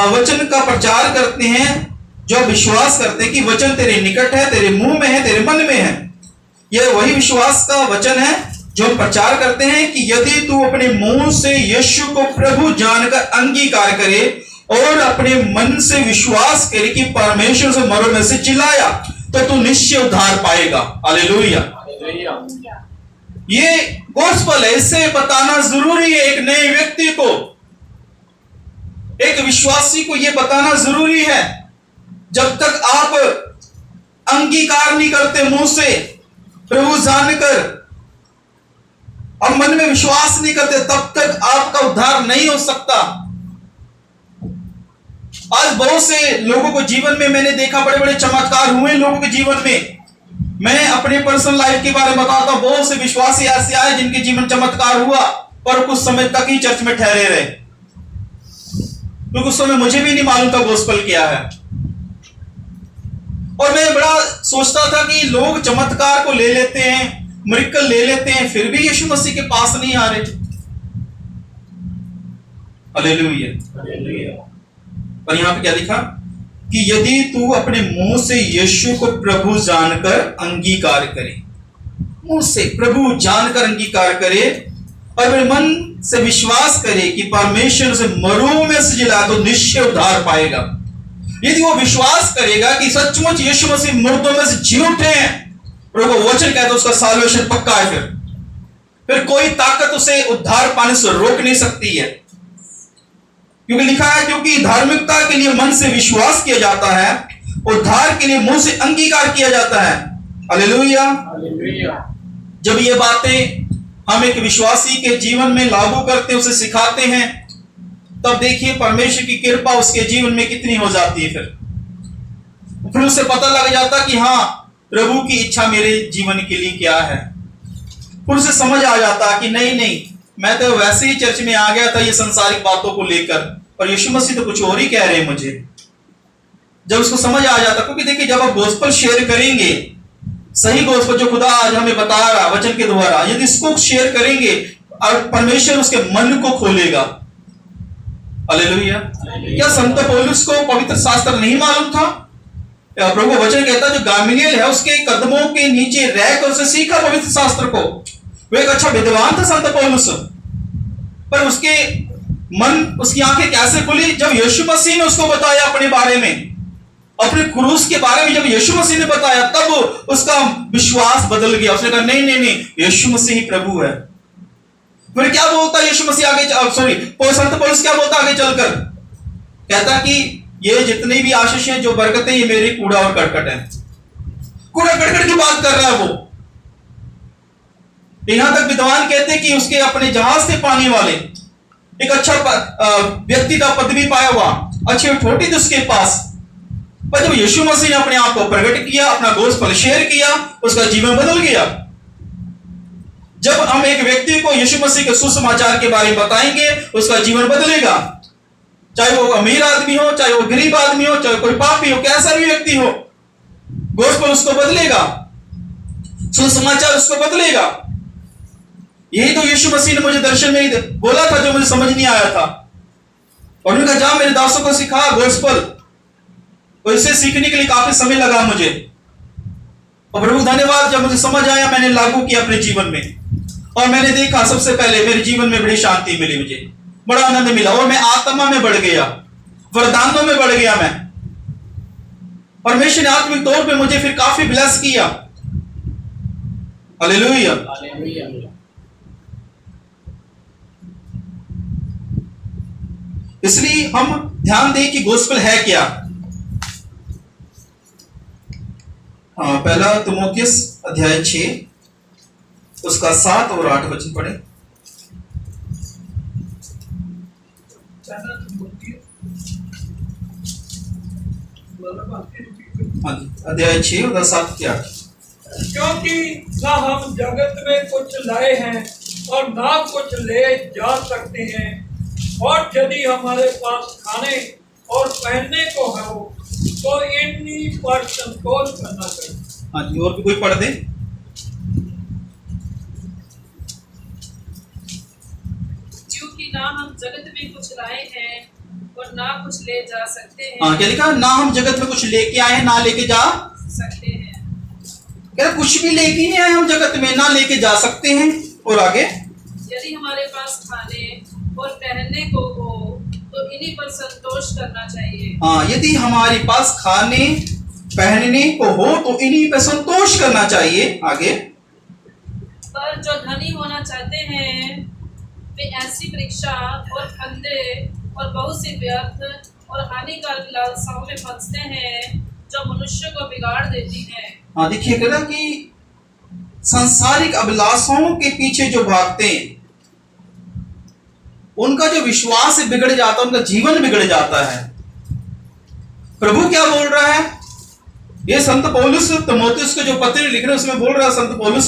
वचन का प्रचार करते हैं जो विश्वास करते हैं कि वचन तेरे निकट है, तेरे मुंह में है, तेरे मन में है। यह वही विश्वास का वचन है जो हम प्रचार करते हैं कि यदि तू अपने मुंह से यीशु को प्रभु जानकर अंगीकार करे और अपने मन से विश्वास करे कि परमेश्वर से मरों में से जिलाया, तो तू निश्चय उद्धार पाएगा। हालेलुया। ये गॉस्पेल है, इससे बताना जरूरी है। एक नए व्यक्ति को, एक विश्वासी को यह बताना जरूरी है। जब तक आप अंगीकार नहीं करते मुंह से प्रभु जानकर और मन में विश्वास नहीं करते, तब तक आपका उद्धार नहीं हो सकता। आज बहुत से लोगों को जीवन में मैंने देखा, बड़े बड़े चमत्कार हुए लोगों के जीवन में। मैं अपने पर्सनल लाइफ के बारे में बताता हूं, बहुत से विश्वासी ऐसे आए जिनके जीवन चमत्कार हुआ पर कुछ समय तक ही चर्च में ठहरे रहे, क्योंकि उस समय मुझे भी नहीं मालूम था गॉस्पेल क्या है। और मैं बड़ा सोचता था कि लोग चमत्कार को ले लेते हैं, मिरेकल ले लेते हैं, फिर भी यीशु मसीह के पास नहीं आ रहे। हालेलुया। और यहां पे क्या लिखा कि यदि तू अपने मुंह से यीशु को प्रभु जानकर अंगीकार करे, मुंह से प्रभु जानकर अंगीकार करे और अपने मन से विश्वास करे कि परमेश्वर से मरुओं में से जिला, तो निश्चय उद्धार पाएगा। यदि वो विश्वास करेगा कि सचमुच यीशु मसीह मुर्दों में से जी उठे हैं, प्रभु वचन कहता है उसका साल्वेशन पक्का है। फिर कोई ताकत उसे उद्धार पाने से रोक नहीं सकती है, क्योंकि लिखा है क्योंकि धार्मिकता के लिए मन से विश्वास किया जाता है, उद्धार के लिए मुंह से अंगीकार किया जाता है। हालेलुया। जब ये बातें हम एक विश्वासी के जीवन में लागू करते हैं, उसे सिखाते हैं, तब देखिए परमेश्वर की कृपा उसके जीवन में कितनी हो जाती है। फिर उसे पता लग जाता कि हाँ, प्रभु की इच्छा मेरे जीवन के लिए क्या है। फिर उसे समझ आ जाता कि नहीं, मैं तो वैसे ही चर्च में आ गया था ये संसारिक बातों को लेकर, और यीशु मसीह तो कुछ और ही कह रहे हैं मुझे। जब उसको समझ आ जाता, क्योंकि देखिए जब आप गॉस्पेल शेयर करेंगे, सही गॉस्पेल जो खुदा आज हमें बता रहा वचन के द्वारा, यदि इसको शेयर करेंगे और परमेश्वर उसके मन को खोलेगा। हालेलुया। क्या संत पौलुस को पवित्र शास्त्र नहीं मालूम था? प्रभु वचन कहता है जो गामलीएल है उसके कदमों के नीचे रहकर उसे सीखा पवित्र शास्त्र को। वो एक अच्छा विद्वान था संत पौलुस, पर उसके मन, उसकी आंखें कैसे खुली जब यीशु मसीह ने उसको बताया अपने बारे में, अपने क्रूस के बारे में जब यीशु मसीह ने बताया, तब उसका विश्वास बदल गया। उसने कहा नहीं, यीशु मसीह ही प्रभु है। फिर क्या बोलता यीशु मसीह आगे, संत पौलुस क्या बोलता आगे चलकर? कहता कि ये जितनी भी आशीष हैं, जो बरकतें, ये मेरी कूड़ा और करकट है। कूड़ा करकट की बात कर रहा है वो। यहां तक विद्वान कहते हैं कि उसके अपने जहाज से पानी वाले एक अच्छा व्यक्ति का पदवी पाया हुआ, अच्छी ठोटी थी उसके पास, पर जब यीशु मसीह ने अपने आप को प्रकट किया, अपना गोस्पेल शेयर किया, उसका जीवन बदल गया। हम एक व्यक्ति को यीशु मसीह के सुसमाचार के बारे में बताएंगे, उसका जीवन बदलेगा। चाहे वो अमीर आदमी हो, चाहे वो गरीब आदमी हो, चाहे कोई पापी हो, कैसा भी व्यक्ति हो, गोस्पेल उसको बदलेगा, सुसमाचार उसको बदलेगा। यही तो यीशु मसीह ने मुझे दर्शन में बोला था, जो मुझे समझ नहीं आया था। और उन्होंने कहा, जा मेरे दासों को सिखा गोस्पेल। और इसे सीखने के लिए काफी समय लगा मुझे, और प्रभु धन्यवाद, जब मुझे समझ आया मैंने लागू किया अपने जीवन में, और मैंने देखा सबसे पहले मेरे जीवन में बड़ी शांति मिली, मुझे बड़ा आनंद मिला, और मैं आत्मा में बढ़ गया, वरदानों में बढ़ गया मैं। परमेश्वर ने आत्मिक तौर पे मुझे फिर काफी ब्लेस किया। हालेलुया। इसलिए हम ध्यान दें कि गोस्पेल है क्या। हाँ, पहला तिमोथियस अध्याय 6 उसका 7 और 8 वचन पढ़े। हाँ जी, अध्याय 6 और 7 के 8। क्योंकि ना हम जगत में कुछ लाए हैं और ना कुछ ले जा सकते हैं, और यदि हमारे पास खाने और पहनने को हो तो इन्हीं पर संतोष करना चाहिए। हाँ जी, और भी कोई पढ़ दे। क्योंकि ना हम जगत में कुछ लाए हैं और ना कुछ ले जा सकते हैं। हाँ, क्या लिखा? ना हम जगत में कुछ लेके आए, ना लेके जा सकते हैं। क्या कुछ भी लेके नहीं आए हम जगत में, ना लेके जा सकते हैं। और आगे, यदि हमारे पास खाने और पहनने को हो तो इन्हीं पर संतोष करना चाहिए। हाँ, यदि हमारे पास खाने पहनने को हो तो इन्हीं पे संतोष करना चाहिए। आगे, पर जो धनी होना चाहते हैं वे ऐसी परीक्षा और फंदे और बहुत सी व्यर्थ और हानिकारक लालसाओं में फंसते हैं जो मनुष्य को बिगाड़ देती हैं। हाँ, देखिएगा ना कि सांसारिक अभिलाषाओं के पीछे जो भागते हैं उनका जो विश्वास बिगड़ जाता है, उनका जीवन बिगड़ जाता है। प्रभु क्या बोल रहा है? ये संत पौलुस तिमोथियस को जो पत्र लिख रहे हैं उसमें बोल रहा है संत पौलुस,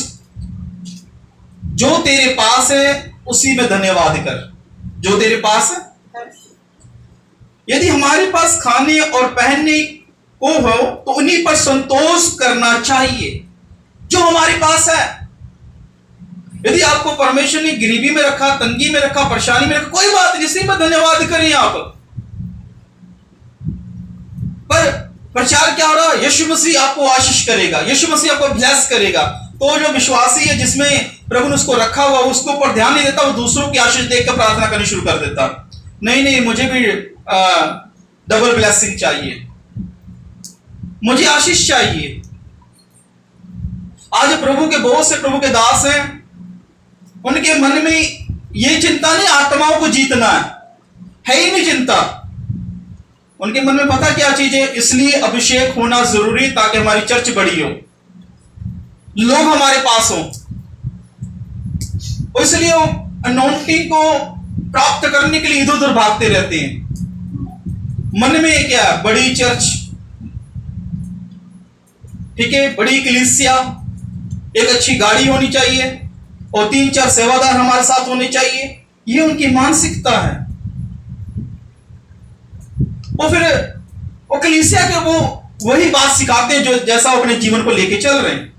जो तेरे पास है उसी में धन्यवाद कर। जो तेरे पास है, यदि हमारे पास खाने और पहनने को हो तो उन्हीं पर संतोष करना चाहिए जो हमारे पास है। यदि आपको परमेश्वर ने गरीबी में रखा, तंगी में रखा, परेशानी में रखा, कोई बात नहीं, इसी पर धन्यवाद करें आप। पर प्रचार क्या हो रहा है? यीशु मसीह आपको आशीष करेगा, यीशु मसीह आपको ब्लेस करेगा। तो जो विश्वासी है जिसमें प्रभु ने उसको रखा हुआ, उसको ऊपर ध्यान नहीं देता, वो दूसरों की आशीष देखकर प्रार्थना करनी शुरू कर देता। नहीं, मुझे भी डबल ब्लेसिंग चाहिए, मुझे आशीष चाहिए। आज प्रभु के बहुत से प्रभु के दास हैं, उनके मन में ये चिंता नहीं आत्माओं को जीतना है ही नहीं चिंता। उनके मन में पता क्या चीज है? इसलिए अभिषेक होना जरूरी ताकि हमारी चर्च बड़ी हो, लोग हमारे पास हो। इसलिए वो अनॉइंटिंग को प्राप्त करने के लिए इधर उधर भागते रहते हैं। मन में क्या? बड़ी चर्च, ठीक है, बड़ी कलीसिया, एक अच्छी गाड़ी होनी चाहिए और 3-4 सेवादार हमारे साथ होने चाहिए। ये उनकी मानसिकता है। और फिर वो कलीसिया के वो वही बात सिखाते हैं जो जैसा अपने जीवन को लेके चल रहे हैं।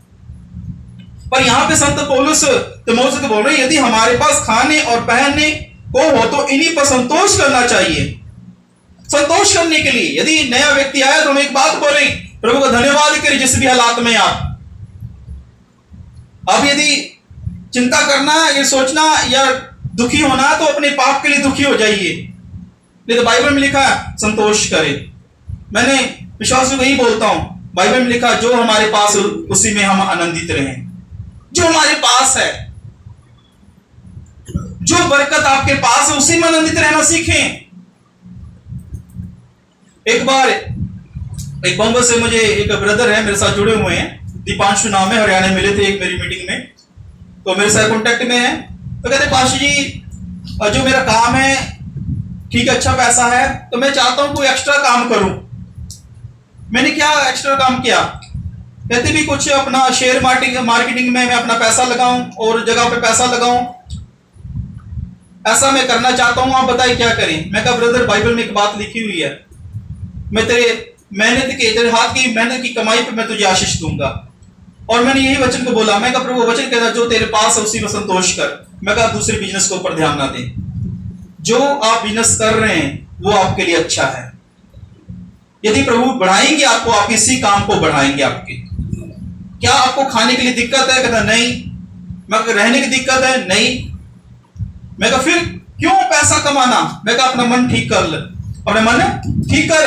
पर यहां पे संत पौलुस तिमोथियस को बोल रहे हैं, यदि हमारे पास खाने और पहनने को हो तो इन्हीं पर संतोष करना चाहिए। संतोष करने के लिए यदि नया व्यक्ति आया तो हम एक बात बोलें, प्रभु का धन्यवाद करें जिस भी हालात में आप। अब यदि चिंता करना, ये सोचना या दुखी होना तो अपने पाप के लिए दुखी हो जाइए। नहीं तो बाइबल में लिखा है संतोष करें। मैंने विश्वास से वही बोलता हूं, बाइबल में लिखा जो हमारे पास उसी में हम आनंदित रहें। जो हमारे पास है, जो बरकत आपके पास है उसी में आनंदित रहना सीखें। एक बार एक बंबई से मुझे एक ब्रदर है मेरे साथ जुड़े हुए हैं, दीपांशु नाम है, हरियाणा में मिले थे एक मेरी मीटिंग में, तो मेरे साथ कांटेक्ट में है। तो कहते पाशु जी जो मेरा काम है ठीक है, अच्छा पैसा है, तो मैं चाहता हूं कोई एक्स्ट्रा काम करूं। मैंने क्या एक्स्ट्रा काम किया? कहते भी कुछ अपना शेयर मार्केटिंग में मैं अपना पैसा लगाऊं और जगह पे पैसा लगाऊं, ऐसा मैं करना चाहता हूं, आप बताइए क्या करें। मैं कहा ब्रदर, बाइबल में एक बात लिखी हुई है, मैं तेरे हाथ की मेहनत की कमाई पे मैं तुझे आशीष दूंगा। और मैंने यही वचन को बोला, मैं कहा प्रभु वचन कहता जो तेरे पास है उसी में संतोष कर। मैं कहा दूसरे बिजनेस के ऊपर ध्यान ना दें, जो आप बिजनेस कर रहे हैं वो आपके लिए अच्छा है। यदि प्रभु बढ़ाएंगे आपको, आप इसी काम को बढ़ाएंगे। आपके क्या आपको खाने के लिए दिक्कत है? कहता नहीं। मैं कहा रहने की दिक्कत है? नहीं। मैं कहा फिर क्यों पैसा कमाना? मैं कहा अपना मन ठीक कर ले, अपना मन ठीक कर,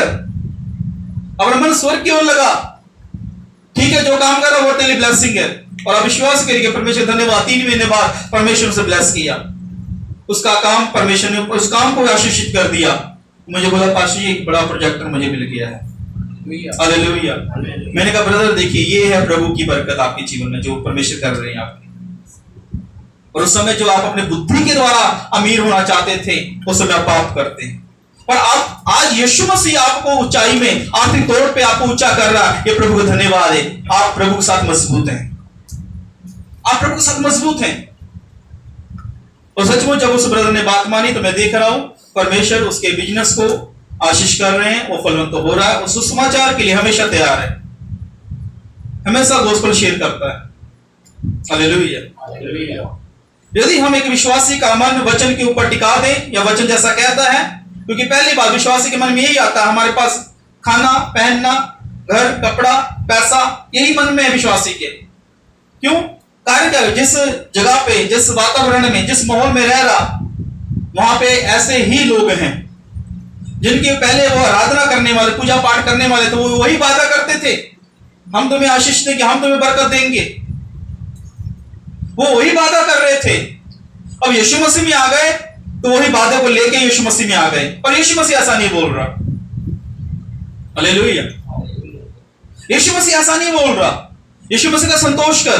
अपना मन स्वर्ग की ओर लगा। ठीक है, जो काम कर रहा है वो तेरे लिए ब्लेसिंग है। और आप विश्वास करिए परमेश्वर धन्यवाद, 3 महीने बाद परमेश्वर से ब्लेस किया उसका काम, परमेश्वर ने उस काम को आशीषित कर दिया। मुझे बोला पास्टर जी एक बड़ा प्रोजेक्टर मुझे मिल गया है। हालेलुया। मैंने कहा ब्रदर देखिए ये है प्रभु की बरकत आपके जीवन में जो परमेश्वर कर रहे हैं आपके। और उस समय जो आप अपने बुद्धि के द्वारा अमीर होना चाहते थे उस समय आप पाप करते हैं, पर आप आज यीशु मसीह आपको ऊंचाई में आर्थिक तौर पे आपको ऊंचा कर रहा है। ये प्रभु का धन्यवाद है। आप प्रभु के साथ मजबूत हैं, आप प्रभु के साथ मजबूत हैं। और सचमुच जब उस ब्रदर ने बात मानी तो मैं देख रहा हूं परमेश्वर उसके बिजनेस को आशीष कर रहे हैं, वो फलवंत हो रहा है। उस सुसमाचार के लिए हमेशा तैयार है, हमेशा गोस्पेल शेयर करता है। हालेलुया। यदि हम एक विश्वासी का मन वचन के ऊपर टिका दें, या वचन जैसा कहता है, क्योंकि पहली बात विश्वासी के मन में यही आता है हमारे पास खाना पहनना, घर कपड़ा पैसा, यही मन में है विश्वासी के। क्यों? कारण क्या है? जिस जगह पे, जिस वातावरण में, जिस माहौल में रह रहा, वहां पे ऐसे ही लोग हैं जिनके पहले वो आराधना करने वाले, पूजा पाठ करने वाले थे, वो वही वादा करते थे हम तुम्हें आशीष देंगे, हम तुम्हें बरकत देंगे। वो वही वादा कर रहे थे। अब यीशु मसीह में आ गए तो वही वादे को लेके यीशु मसीह में आ गए, पर यीशु मसीह ऐसा नहीं बोल रहा। हालेलुया। यीशु मसीह ऐसा नहीं बोल रहा। यीशु मसीह का संतोष कर,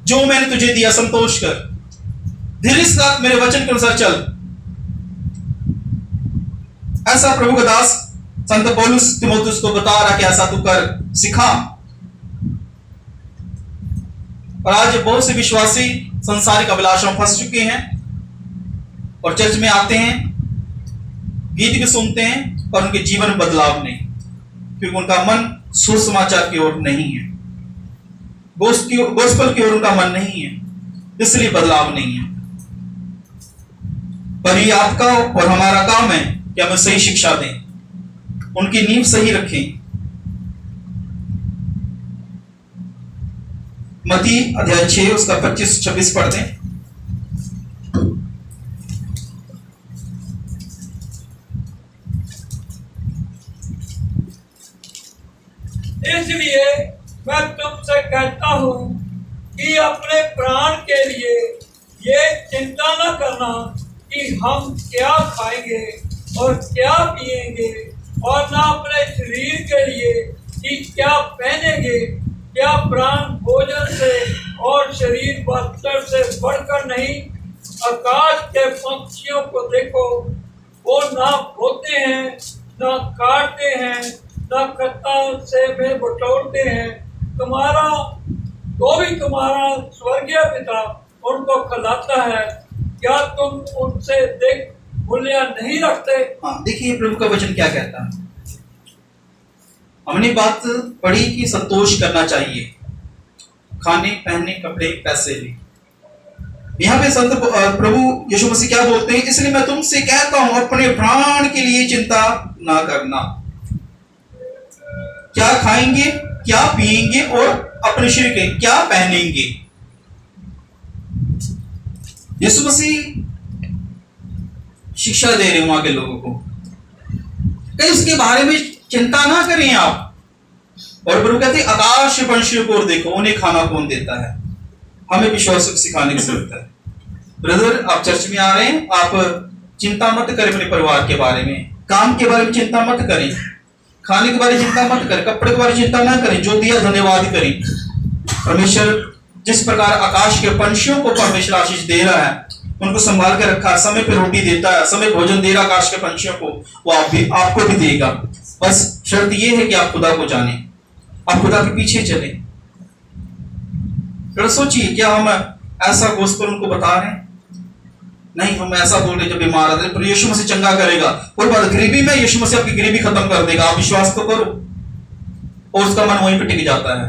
जो मैंने तुझे दिया संतोष कर, धीरे के साथ मेरे वचन के अनुसार चल। ऐसा प्रभु का दास संत पौलुस तीमुथियुस को बता रहा कि ऐसा तू कर, सिखा। और आज बहुत से विश्वासी संसारिक अभिलाषों में फंस चुके हैं और चर्च में आते हैं, गीत भी सुनते हैं, और उनके जीवन में बदलाव नहीं, क्योंकि उनका मन सुसमाचार की ओर नहीं है, गोस्पेल की ओर उनका मन नहीं है, इसलिए बदलाव नहीं है। पर ये आपका और हमारा काम है कि हमें सही शिक्षा दें, उनकी नींव सही रखें। मत्ती अध्याय 6 उसका 25-26 पढ़ते हैं। इसलिए मैं तुमसे कहता हूं कि अपने प्राण के लिए ये चिंता न करना कि हम क्या खाएंगे और क्या पिएंगे, और न अपने शरीर के लिए कि क्या पहनेंगे। क्या प्राण भोजन से और शरीर वस्त्र से बढ़कर नहीं? आकाश के पक्षियों को देखो, वो ना बोते हैं, ना काटते हैं, ना कत्ता से में बटोरते हैं, तुम्हारा स्वर्गीय पिता उनको खिलाता है। क्या तुम उनसे देख मूल्य नहीं रखते? हाँ, देखिए प्रभु का वचन क्या कहता है। हमने बात पढ़ी कि संतोष करना चाहिए, खाने पहनने कपड़े पैसे भी। यहाँ पे संत प्रभु यीशु मसीह क्या बोलते हैं? इसलिए मैं तुमसे कहता हूं अपने प्राण के लिए चिंता ना करना, क्या खाएंगे क्या पिएंगे और अपने शरीर के क्या पहनेंगे। यीशु मसीह शिक्षा दे रहे हैं वहां के लोगों को, कहीं उसके बारे में चिंता ना करें आप। और प्रभु कहते हैं आकाश पंछियों को देखो, उन्हें खाना कौन देता है। हमें विश्वास सिखाने की जरूरत है। ब्रदर आप चर्च में आ रहे हैं, आप चिंता मत करें अपने परिवार के बारे में, काम के बारे में चिंता मत करें, खाने के बारे में चिंता मत करें, कपड़े के बारे में चिंता ना करें, जो दिया धन्यवाद करें। परमेश्वर जिस प्रकार आकाश के पंछियों को परमेश्वर आशीष दे रहा है, उनको संभाल के रखा, समय पे रोटी देता है, समय भोजन दे रहा आकाश के पंछियों को, वो आपको भी देगा। बस शर्त ये है कि आप खुदा को जाने। आप खुदा के पीछे चले। फिर सोचिए, क्या हम ऐसा गोस्पेल उनको बता रहे हैं? नहीं, हम ऐसा बोल रहे, जब बीमार है पर यीशु मसीह चंगा करेगा, और बात गरीबी में यीशु मसीह आपकी गरीबी खत्म कर देगा, आप विश्वास तो करो। और उसका मन वहीं पे टिक जाता है,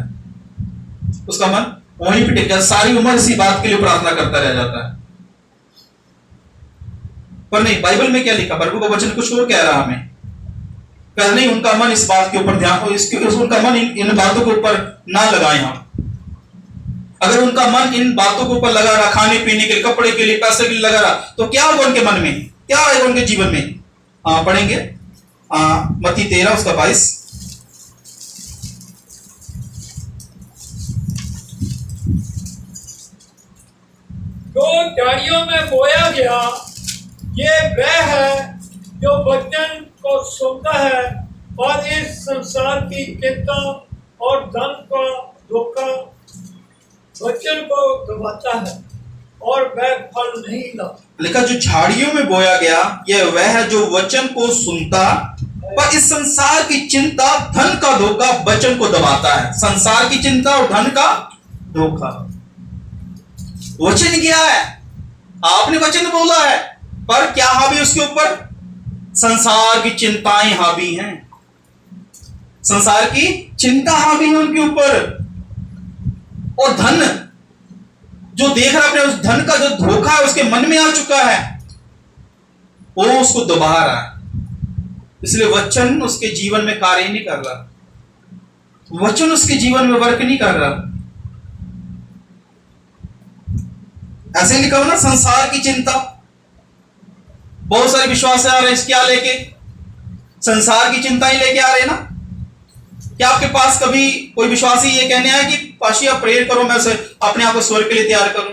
उसका मन वहीं पे टिक जाता, सारी उम्र इसी बात के लिए प्रार्थना करता रह जाता है। पर नहीं, बाइबल में क्या लिखा? प्रभु का वचन कुछ और कह रहा हमें। कल नहीं, उनका मन इस बात के ऊपर ध्यान, उनका मन इन बातों के ऊपर ना लगाए हम। अगर उनका मन इन बातों के ऊपर लगा रहा, खाने पीने के लिए, कपड़े के लिए, पैसे के लिए लगा रहा, तो क्या होगा उनके मन में, क्या आएगा उनके जीवन में? पढ़ेंगे मत्ती 13 उसका 22। जो झाड़ियों में बोया गया, ये वह है जो वचन को सुनता है और इस संसार की चिंता और धन का धोखा वचन को दबाता है और वह फल नहीं लाता। लिखा, जो झाड़ियों में बोया गया, यह वह है जो वचन को सुनता पर इस संसार की चिंता, धन का धोखा वचन को दबाता है। संसार की चिंता और धन का धोखा। वचन क्या है? आपने वचन बोला है, पर क्या हावी उसके ऊपर? संसार की चिंताएं हावी हैं, संसार की चिंता हावी है उनके ऊपर। और धन जो देख रहा है, अपने उस धन का जो धोखा है उसके मन में आ चुका है, वो उसको दबा रहा है। इसलिए वचन उसके जीवन में कार्य नहीं कर रहा, वचन उसके जीवन में वर्क नहीं कर रहा। ऐसे लिखा हो ना, संसार की चिंता। बहुत सारे विश्वास आ रहे हैं क्या लेके? संसार की चिंता ही लेके आ रहे हैं ना। क्या आपके पास कभी कोई विश्वासी ये कहने आया कि पाशी आप प्रेयर करो, मैं अपने आप को स्वर्ग के लिए तैयार करूं?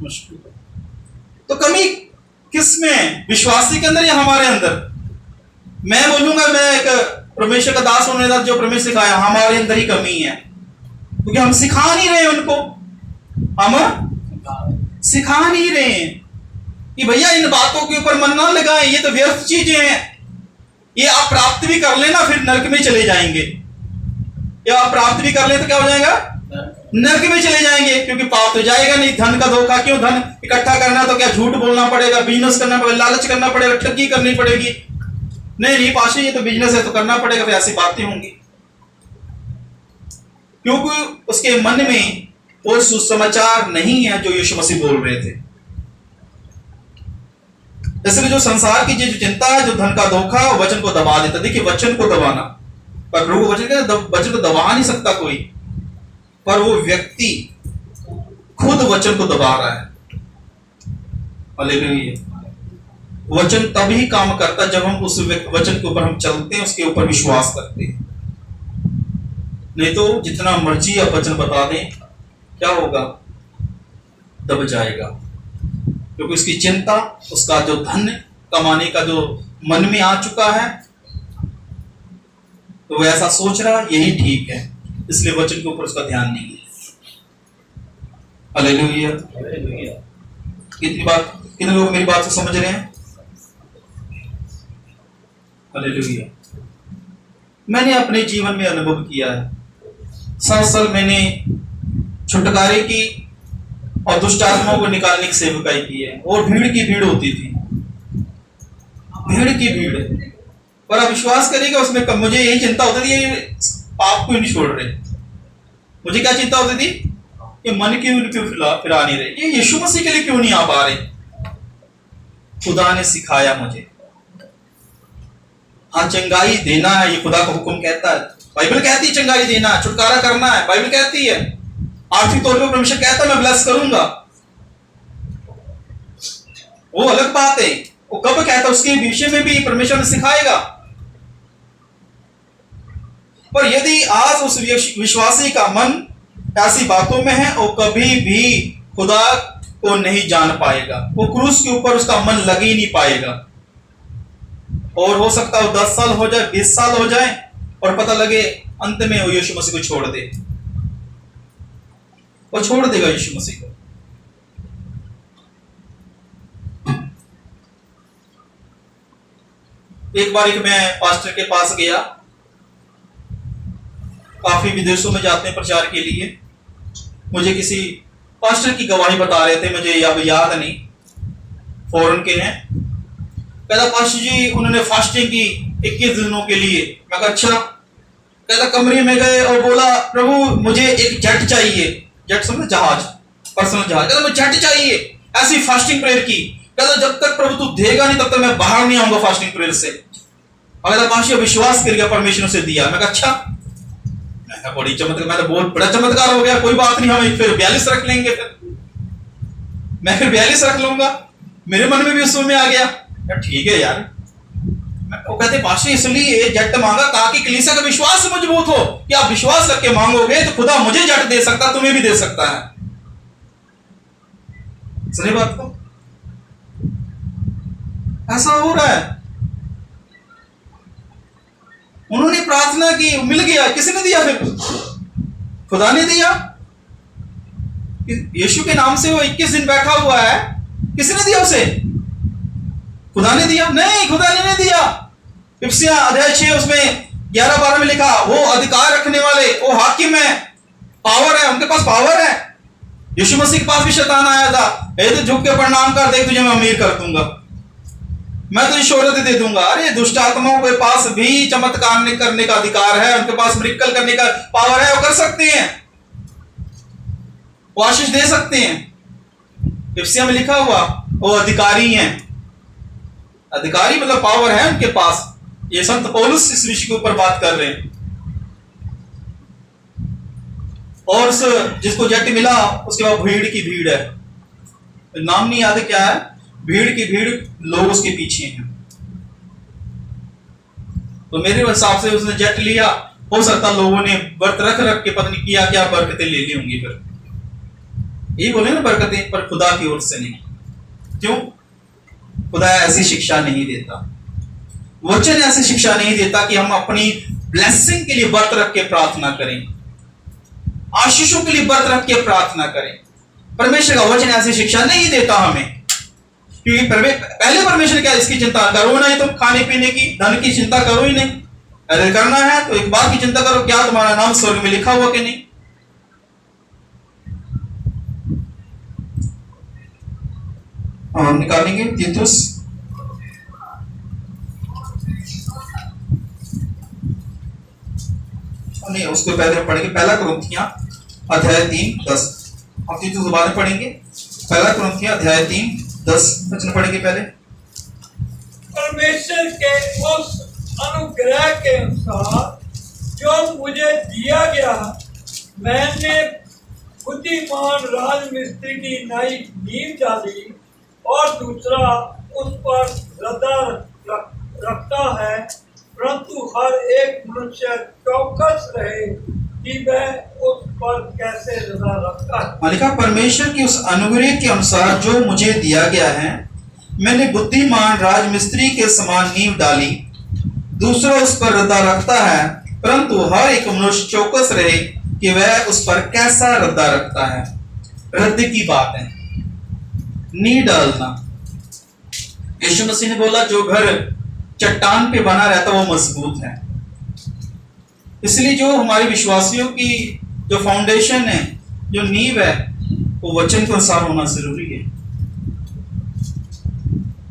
मुश्किल। तो कमी किस में? विश्वासी के अंदर या हमारे अंदर? मैं बोलूंगा, मैं एक परमेश्वर का दास होने का जो परमेश्वर सिखाया, हमारे अंदर ही कमी है, क्योंकि हम सिखा नहीं रहे उनको, हम सिखा नहीं रहे हैं कि भैया इन बातों के ऊपर मन ना लगाएं, ये तो व्यर्थ चीजें हैं, ये आप प्राप्त भी कर लेना फिर नरक में चले जाएंगे। या आप प्राप्त भी कर ले तो क्या हो जाएगा? नरक में चले जाएंगे, क्योंकि पाप तो जाएगा नहीं। धन का धोखा क्यों? धन इकट्ठा करना तो क्या झूठ बोलना पड़ेगा, बिजनेस करना पड़ेगा, लालच करना पड़ेगा, ठगी करनी पड़ेगी? नहीं पाशी, ये तो बिजनेस है तो करना पड़ेगा, फिर ऐसी बातें होंगी, क्योंकि उसके मन में वो सुसमाचार नहीं है जो यीशु मसीह बोल रहे थे। इसलिए जो संसार की जो चिंता है, जो धन का धोखा है, वचन को दबा देता। देखिए, वचन को दबाना, पर प्रभु वचन को दबा नहीं सकता कोई, पर वो व्यक्ति खुद वचन को दबा रहा है। हालेलुया। वचन तभी काम करता जब हम उस वचन के ऊपर हम चलते हैं, उसके ऊपर विश्वास करते हैं। नहीं तो जितना मर्जी आप वचन बता दें, क्या होगा? दब जाएगा, क्योंकि उसकी चिंता, उसका जो धन कमाने का जो मन में आ चुका है, तो वो ऐसा सोच रहा यही ठीक है, इसलिए वचन के ऊपर उसका ध्यान नहीं है। हालेलुया। कितने लोग मेरी बात को समझ रहे हैं? हालेलुया। मैंने अपने जीवन में अनुभव किया है, 7 साल मैंने छुटकारे की और दुष्ट आत्माओं को निकालने की सेवकाई की है, और भीड़ की भीड़ होती थी, भीड़ की भीड़। पर आप विश्वास करिएगा, उसमें मुझे यही चिंता होती थी, ये पाप को नहीं छोड़ रहे। मुझे क्या चिंता होती थी? कि मन क्यों फिरा नहीं रहे, ये यीशु मसीह के लिए क्यों नहीं आ पा रहे? खुदा ने सिखाया मुझे, हाँ चंगाई देना है, ये खुदा का हुक्म कहता है। बाइबल कहती है चंगाई देना है, छुटकारा करना है, बाइबल कहती है। आर्थिक तौर पर परमेश्वर कहता है मैं ब्लेस करूंगा, वो अलग बात है। वो कब कहता है उसके विषय में भी परमेश्वर ने सिखाएगा। पर यदि आज उस विश्वासी का मन ऐसी बातों में है, वो कभी भी खुदा को नहीं जान पाएगा, वो क्रूस के ऊपर उसका मन लग ही नहीं पाएगा। और हो सकता है 10 साल हो जाए, 20 साल हो जाए, और पता लगे अंत में वो यीशु मसीह को छोड़ दे। वो छोड़ देगा यीशु मसीह को। एक बार मैं पास्टर के पास गया, काफी विदेशों में जाते हैं प्रचार के लिए। मुझे किसी पास्टर की गवाही बता रहे थे, मुझे अब याद नहीं, फॉरेन के हैं। कहता पास्टर जी उन्होंने फास्टिंग की 21 दिनों के लिए। मैं कहा अच्छा। कहता कमरे में गए और बोला प्रभु मुझे एक जेट चाहिए। जेट समझ, जहाज, पर्सनल जहाज। कहता मुझे जेट चाहिए। ऐसी फास्टिंग प्रेयर की। कहता जब तक प्रभु तू देगा नहीं तब तक मैं बाहर नहीं आऊंगा फास्टिंग प्रेयर से। और पास्टर विश्वास कर गया, परमेश्वर ने उसे दिया। मैं कहा अच्छा। बड़ी चमत्कार, मैं तो बहुत बड़ा चमत्कार हो गया। कोई बात नहीं, हम फिर 42 रख लेंगे। फिर मैं फिर 42 रख लूंगा। मेरे मन में भी उस समय आ गया ठीक है यार। वो कहते पास्टर इसलिए जट मांगा ताकि कलीसिया का विश्वास मजबूत हो कि आप विश्वास करके मांगोगे तो खुदा मुझे जट दे सकता, तुम्हें भी दे सकता है। सही बात को ऐसा हो रहा है। उन्होंने प्रार्थना की, मिल गया। किसने दिया? फिर खुदा ने दिया। यीशु के नाम से वो 21 दिन बैठा हुआ है, किसने दिया उसे? खुदा ने दिया? नहीं, खुदा ने नहीं दिया। इफ्सिया अध्याय 6 उसमें 11-12 में लिखा वो अधिकार रखने वाले, वो हाकिम है, पावर है, उनके पास पावर है। यीशु मसीह के पास भी शैतान आया था, ए तो झुक के प्रणाम कर, देख तुझे मैं अमीर कर दूंगा, मैं तुझे शोहरत दे दूंगा। अरे दुष्ट आत्माओं के पास भी चमत्कार करने का अधिकार है, उनके पास मिरेकल करने का पावर है, वो कर सकते हैं, वो आशीष दे सकते हैं। इफ्सिया में लिखा हुआ वो अधिकारी हैं। अधिकारी मतलब पावर है उनके पास। ये संत पौलुस इस विषय के ऊपर बात कर रहे हैं। और उस जिसको जट मिला उसके बाद भीड़ की भीड़ है, नाम नहीं याद है क्या है, भीड़ की भीड़, लोग उसके पीछे हैं। तो मेरे हिसाब से उसने जट लिया। हो सकता लोगों ने व्रत रख रख के पता नहीं किया क्या बरकतें ले ली होंगी। फिर यही बोले ना बरकतें, पर खुदा की ओर से नहीं। क्यों? खुदा ऐसी शिक्षा नहीं देता, वचन ऐसी शिक्षा नहीं देता कि हम अपनी ब्लेसिंग के लिए व्रत रख के प्रार्थना करें, आशीषों के लिए व्रत रख के प्रार्थना करें। परमेश्वर का वचन ऐसी शिक्षा नहीं देता हमें। क्योंकि पहले परमेश्वर क्या इसकी चिंता करो नहीं, तुम खाने पीने की, धन की चिंता करो ही नहीं। अगर करना है तो एक बात की चिंता करो, क्या तुम्हारा नाम स्वर्ग में लिखा हुआ कि नहीं। हम निकालेंगे तीतुस नहीं, उसको पहले पढ़ेंगे पहला कुरिन्थियां अध्याय 3:10। हम तीतुस दोबारा पढ़ेंगे। पहला कुरिन्थियां अध्याय 3:10 वचन पढ़ेंगे पहले। परमेश्वर के उस अनुग्रह के अनुसार जो मुझे दिया गया, मैंने बुद्धिमान राजमिस्त्री की नई नींव डाली और दूसरा उस पर श्रद्धा रखता है, परंतु हर एक मनुष्य चौकस रहे कि वह उस पर कैसे श्रद्धा रखता है। मालिका परमेश्वर की उस अनुग्रह के अनुसार जो मुझे दिया गया है, मैंने बुद्धिमान राजमिस्त्री के समान नींव डाली, दूसरा उस पर श्रद्धा रखता है, परंतु हर एक मनुष्य चौकस रहे कि वह उस पर कैसा श्रद्धा रखता है। रद्द की बात है, नींव डालना। यीशु मसीह ने बोला जो घर चट्टान पे बना रहता वो मजबूत है। इसलिए जो हमारे विश्वासियों की जो फाउंडेशन है, जो नींव है, वो वचन के अनुसार होना जरूरी है।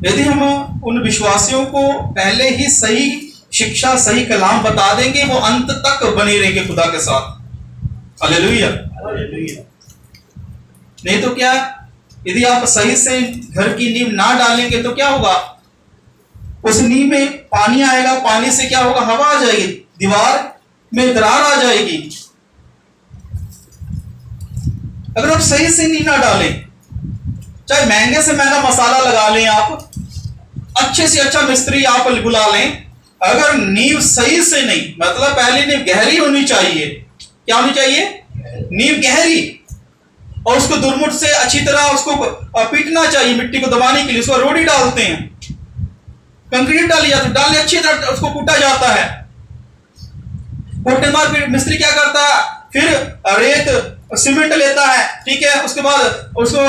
यदि हम उन विश्वासियों को पहले ही सही शिक्षा, सही कलाम बता देंगे, वो अंत तक बने रहेंगे खुदा के साथ। हालेलुया। नहीं तो क्या, यदि आप सही से घर की नींव ना डालेंगे तो क्या होगा, उस नींव में पानी आएगा, पानी से क्या होगा, हवा आ जाएगी, दीवार में दरार आ जाएगी। अगर आप सही से नींव ना डालें, चाहे महंगे से महंगा मसाला लगा लें, आप अच्छे से अच्छा मिस्त्री आप बुला लें, अगर नींव सही से नहीं, मतलब पहले नींव गहरी होनी चाहिए। क्या होनी चाहिए? नींव गहरी, और उसको दुर्मुट से अच्छी तरह उसको पीटना चाहिए, मिट्टी को दबाने के लिए। उसको रोड़ी डालते हैं, कंक्रीट डाली जाती है, डालने अच्छी तरह उसको कूटा जाता है। कूटने बाद फिर मिस्त्री क्या करता है, फिर रेत सीमेंट लेता है, ठीक है, उसके बाद उसको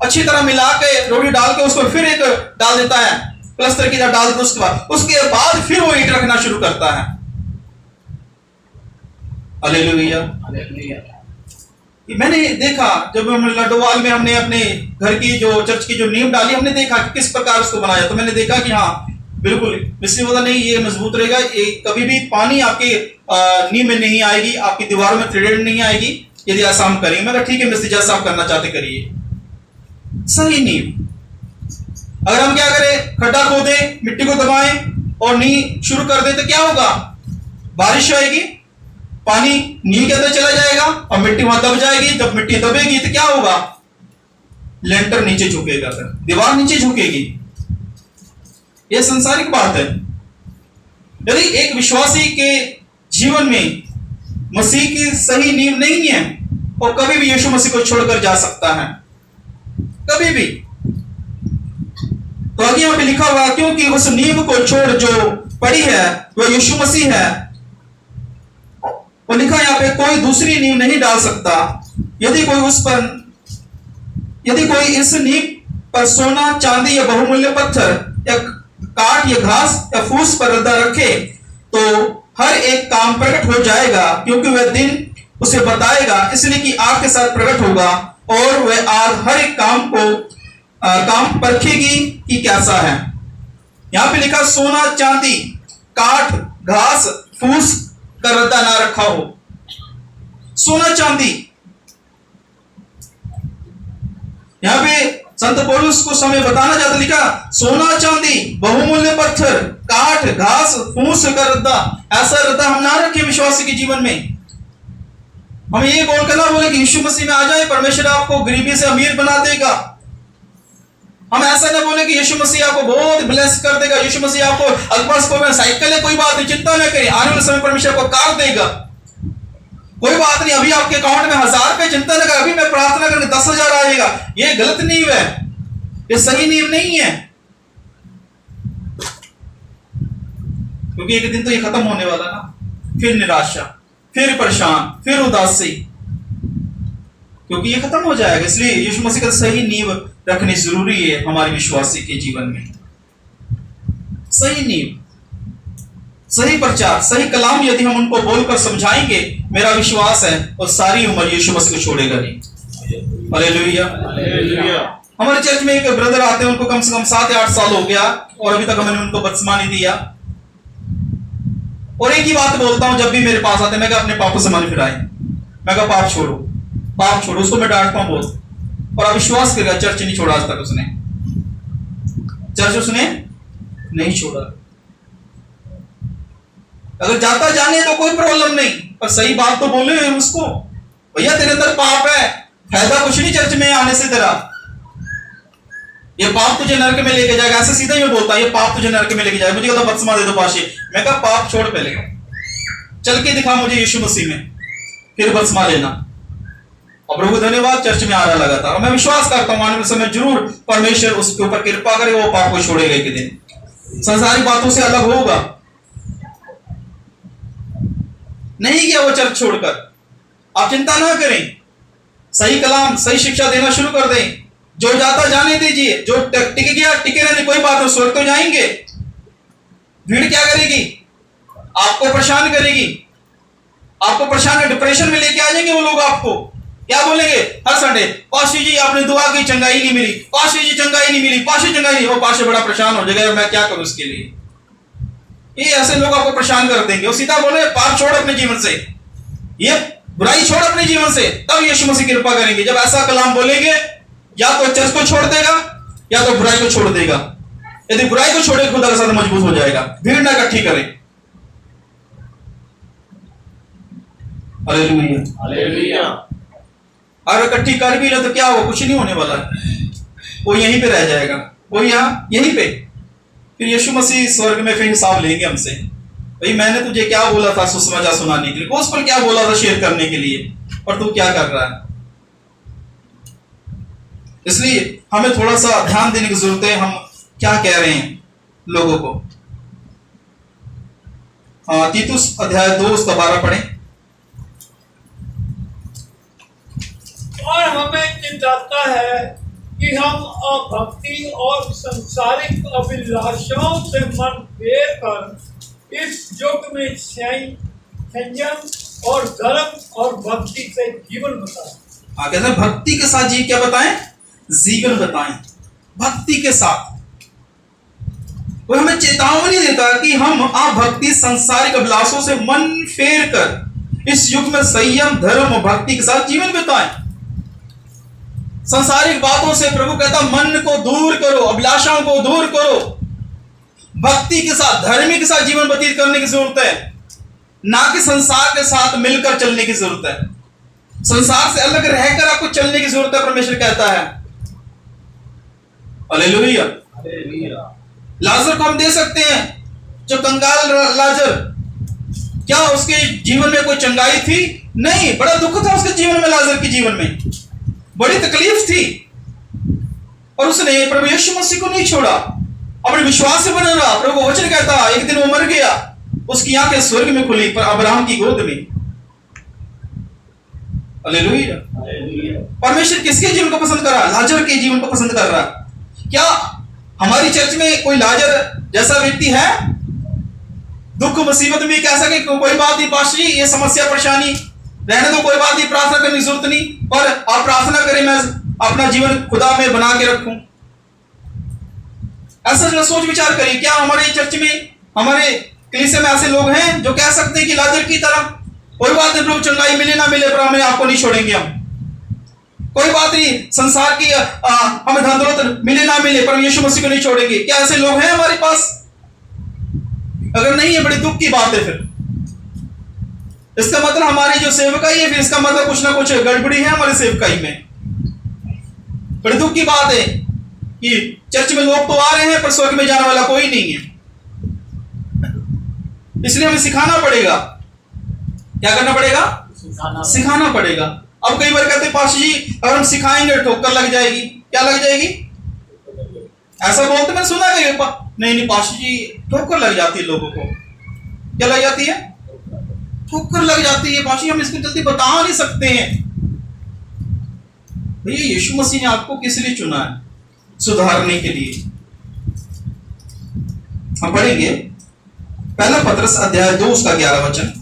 अच्छी तरह मिला के रोड़ी डाल के उसको फिर एक डाल देता है, प्लास्टर की तरह डाल देता है। उसके बाद फिर वो ईंट रखना शुरू करता है। हालेलुया। मैंने देखा जब हम लडोवाल में हमने अपने घर की जो चर्च की जो नींव डाली, हमने देखा कि किस प्रकार उसको बनाया। तो मैंने देखा कि हाँ बिल्कुल मिस्त्री बोला नहीं ये मजबूत रहेगा, ये कभी भी पानी आपके नींव में नहीं आएगी, आपकी दीवारों में थ्रेडेड नहीं आएगी यदि ऐसा हम करेंगे। मैं कहा ठीक है मिस्त्री जैसा आप करना चाहते करिए। सही नींव। अगर हम क्या करें, खड्डा खोदे, मिट्टी को दबाएं और नींव शुरू कर दे तो क्या होगा, बारिश आएगी, पानी नींव के अंदर चला जाएगा और मिट्टी वहां दब जाएगी। जब मिट्टी दबेगी तो क्या होगा, लेंटर नीचे झुकेगा, दीवार नीचे झुकेगी। यह संसारिक बात है। यदि एक विश्वासी के जीवन में मसीह की सही नींव नहीं है, और कभी भी यीशु मसीह को छोड़कर जा सकता है, कभी भी। तो आगे यहां पे लिखा हुआ क्योंकि उस नींव को छोड़ जो पड़ी है वह यीशु मसीह है। और लिखा यहां पे कोई दूसरी नींव नहीं डाल सकता। यदि कोई इस नींव पर सोना, चांदी या बहुमूल्य पत्थर या काठ या घास या फूस पर रद्दा रखे तो हर एक काम प्रकट हो जाएगा, क्योंकि वह दिन उसे बताएगा, इसलिए कि आग के साथ प्रकट होगा और वह आग हर एक काम परखेगी कि कैसा है। यहां पे लिखा सोना, चांदी, काठ, घास, फूस का रद्दा ना रखा हो। सोना चांदी, यहां पे संत पौलुस को समय बताना चाहता, लिखा सोना चांदी, बहुमूल्य पत्थर, काठ, घास, फूस का रद्दा, ऐसा रद्दा हम ना रखें विश्वासी के जीवन में। हम ये बोलकर ना बोले कि यीशु मसीह में आ जाए, परमेश्वर आपको गरीबी से अमीर बना देगा। हम ऐसा ना बोले कि यीशु मसीह आपको बहुत ब्लेस कर देगा, यीशु मसीह आपको अल्पास को साइकिल है, कोई बात नहीं, चिंता न करें, आने वाले समय परमेश्वर आपको कार देगा, कोई बात नहीं, अभी आपके अकाउंट में 1000 रुपए, चिंता न करें, अभी मैं प्रार्थना करके 10,000 आएगा। ये गलत नींव है, ये सही नींव नहीं है, क्योंकि एक दिन तो ये खत्म होने वाला ना। फिर निराशा, फिर परेशान, फिर उदासी, क्योंकि ये खत्म हो जाएगा। इसलिए यीशु मसीह का सही नींव रखनी जरूरी है हमारे विश्वासी के जीवन में। सही नींव, सही प्रचार, सही कलाम यदि हम उनको बोलकर समझाएंगे, मेरा विश्वास है और सारी उम्र यीशु मसीह को छोड़ेगा नहीं। हालेलुया। हमारे चर्च में एक ब्रदर आते हैं, उनको कम से कम 7 या 8 साल हो गया और अभी तक हमने उनको बपतिस्मा नहीं दिया। और एक ही बात बोलता हूं, जब भी मेरे पास आते हैं, मैं कहा अपने पापों से मन फिराए, मैं कहा पाप छोड़ो, पाप छोड़ो। उसको मैं डांटता हूं बहुत, और आप विश्वास करेगा चर्च नहीं छोड़ा आज तक उसने, चर्च उसने नहीं छोड़ा। अगर जाता जाने तो कोई प्रॉब्लम नहीं, पर सही बात तो बोले उसको, भैया तेरे अंदर पाप है, फायदा कुछ नहीं चर्च में आने से तेरा, ये पाप तुझे नरक में लेके जाएगा। ऐसे सीधा ही बोलता है, ये पाप तुझे नरक में लेके जाएगा। मुझे कहता बपतिस्मा दे दो पाशे, मैं कहा पाप छोड़ पहले, चल के दिखा मुझे यीशु मसीह में, फिर बपतिस्मा लेना। और प्रभु धन्यवाद, चर्च में आ रहा लगातार। मैं विश्वास करता हूं आने वाले समय जरूर परमेश्वर उसके ऊपर कृपा करे, वो पाप को छोड़ेगा एक दिन, संसारी बातों से अलग होगा। नहीं गया वो चर्च छोड़कर, आप चिंता ना करें, सही कलाम, सही शिक्षा देना शुरू कर दें। जो जाता जाने दीजिए, जो टिक गया टिके रहने, कोई बात नहीं, स्वर्ग तो जाएंगे। भीड़ क्या करेगी, आपको परेशान करेगी, आपको परेशान, डिप्रेशन में लेके आ जाएंगे वो लोग। आपको क्या बोलेंगे हर संडे, पाशी जी आपने दुआ की, चंगाई नहीं मिली, पाशी जी चंगाई नहीं मिली, पाशी चंगाई नहीं। वो पाशी बड़ा परेशान हो जाएगा, मैं क्या करूं इसके लिए। ये ऐसे लोग आपको परेशान कर देंगे। वो सीधा बोले पाप छोड़ अपने जीवन से, ये बुराई छोड़ अपने जीवन से, तब यीशु मसीह कृपा करेंगे। जब ऐसा कलाम बोलेंगे, या तो चर्च को छोड़ देगा या तो बुराई को छोड़ देगा। यदि बुराई को छोड़े, खुदा के साथ मजबूत हो जाएगा। भीड़ ना इकट्ठी करें। Hallelujah, hallelujah. और इकट्ठी कर भी ले तो क्या हो, कुछ नहीं होने वाला, वो यहीं पे रह जाएगा, वो यहीं पे। फिर यीशु मसीह स्वर्ग में फिर हिसाब लेंगे हमसे, भाई मैंने तुझे क्या बोला था सुसमाचार सुनाने के लिए, उस पर क्या बोला था शेयर करने के लिए, और तू क्या कर रहा है। इसलिए हमें थोड़ा सा ध्यान देने की जरूरत है, हम क्या कह रहे हैं लोगों को। तीतुस अध्याय 2 उसका 12 पढ़ें। और हमें चिंताता है कि हम भक्ति और संसारिक अभिलाषाओं से मन फेर कर इस युग में संयम और धर्म और भक्ति से जीवन बताएं। हाँ, कहते हैं भक्ति के साथ जी क्या बताएं? जीवन बताएं। भक्ति के साथ वो हमें चेतावनी देता है कि हम आप भक्ति सांसारिक अभिलाषों से मन फेर कर इस युग में संयम धर्म और भक्ति के साथ जीवन बिताएं। सांसारिक बातों से प्रभु कहता मन को दूर करो, अभिलाषाओं को दूर करो, भक्ति के साथ धर्मी के साथ जीवन व्यतीत करने की जरूरत है, ना कि संसार के साथ मिलकर चलने की जरूरत है। संसार से अलग रहकर आपको चलने की जरूरत है, परमेश्वर कहता है। हालेलुया। लाजर को हम दे सकते हैं, जो कंगाल लाजर, क्या उसके जीवन में कोई चंगाई थी? नहीं, बड़ा दुख था उसके जीवन में, लाजर के जीवन में बड़ी तकलीफ थी, और उसने प्रभु यीशु मसीह को नहीं छोड़ा, अपने विश्वास से बना रहा। प्रभु वचन कहता एक दिन वो मर गया, उसकी आंखें स्वर्ग में खुली पर अब्राहम की गोद में। हालेलुया। परमेश्वर किसके जीवन को पसंद कर रहा? लाजर के जीवन को पसंद कर रहा। क्या हमारी चर्च में कोई लाजर जैसा व्यक्ति है? दुख मुसीबत में कह सके कोई बात नहीं पास्टर जी, ये समस्या परेशानी रहने दो, कोई बात नहीं, प्रार्थना करने की जरूरत नहीं, पर आप प्रार्थना करें मैं अपना जीवन खुदा में बना के रखूं। ऐसा सोच विचार करिए, क्या हमारे चर्च में, हमारे कलीसिया में ऐसे लोग हैं जो कह सकते हैं कि लाजर की तरह कोई बात नहीं प्रभु, चंगाई मिले ना मिले पर हमें आपको नहीं छोड़ेंगे, हम कोई बात नहीं, संसार की हमें धन दौलत मिले ना मिले पर यीशु मसीह को नहीं छोड़ेंगे? क्या ऐसे लोग हैं हमारे पास? अगर नहीं है, बड़ी दुख की बात है। फिर इसका मतलब हमारी जो सेवकाई है, फिर इसका मतलब कुछ ना कुछ गड़बड़ी है हमारी सेवकाई में। बड़ी दुख की बात है कि चर्च में लोग तो आ रहे हैं पर स्वर्ग में जाने वाला कोई नहीं है। इसलिए हमें सिखाना पड़ेगा। क्या करना पड़ेगा? सिखाना पड़ेगा। अब कई बार कहते पास्टर जी अगर हम सिखाएंगे ठोकर लग जाएगी। क्या लग जाएगी? ऐसा बोलते मैंने सुना कई बार। नहीं पास्टर जी, ठोकर लग जाती है लोगों को। क्या लग जाती है? ठोकर लग जाती है पास्टर जी, हम इसको जल्दी बता नहीं सकते हैं। भैया यीशु मसीह ने आपको किस लिए चुना है? सुधारने के लिए। हम पढ़ेंगे पहला पत्रस अध्याय 2 उसका 11 वचन।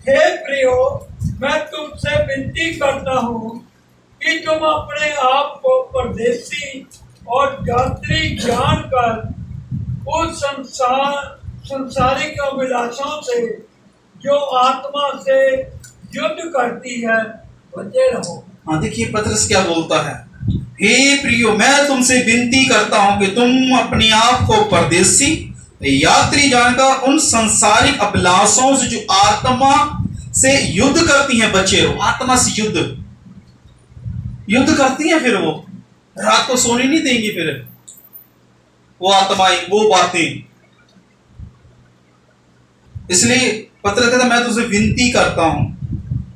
हे प्रियो, मैं तुमसे विनती करता हूँ कि तुम अपने आप को परदेसी और यात्री जानकर उस संसारिक अभिलाषाओं से जो आत्मा से युद्ध करती है बचे रहो। हाँ, देखिए पत्रस क्या बोलता है। हे प्रियो, मैं तुमसे विनती करता हूं कि तुम अपने आप को परदेसी यात्री जानकर उन संसारिक अभिलाषाओं से जो आत्मा से युद्ध करती हैं बचे रहो। आत्मा से युद्ध करती हैं, फिर वो रात को सोने नहीं देंगी, फिर वो आत्माएं, वो बातें। इसलिए पत्र कहता मैं तुझे विनती करता हूं।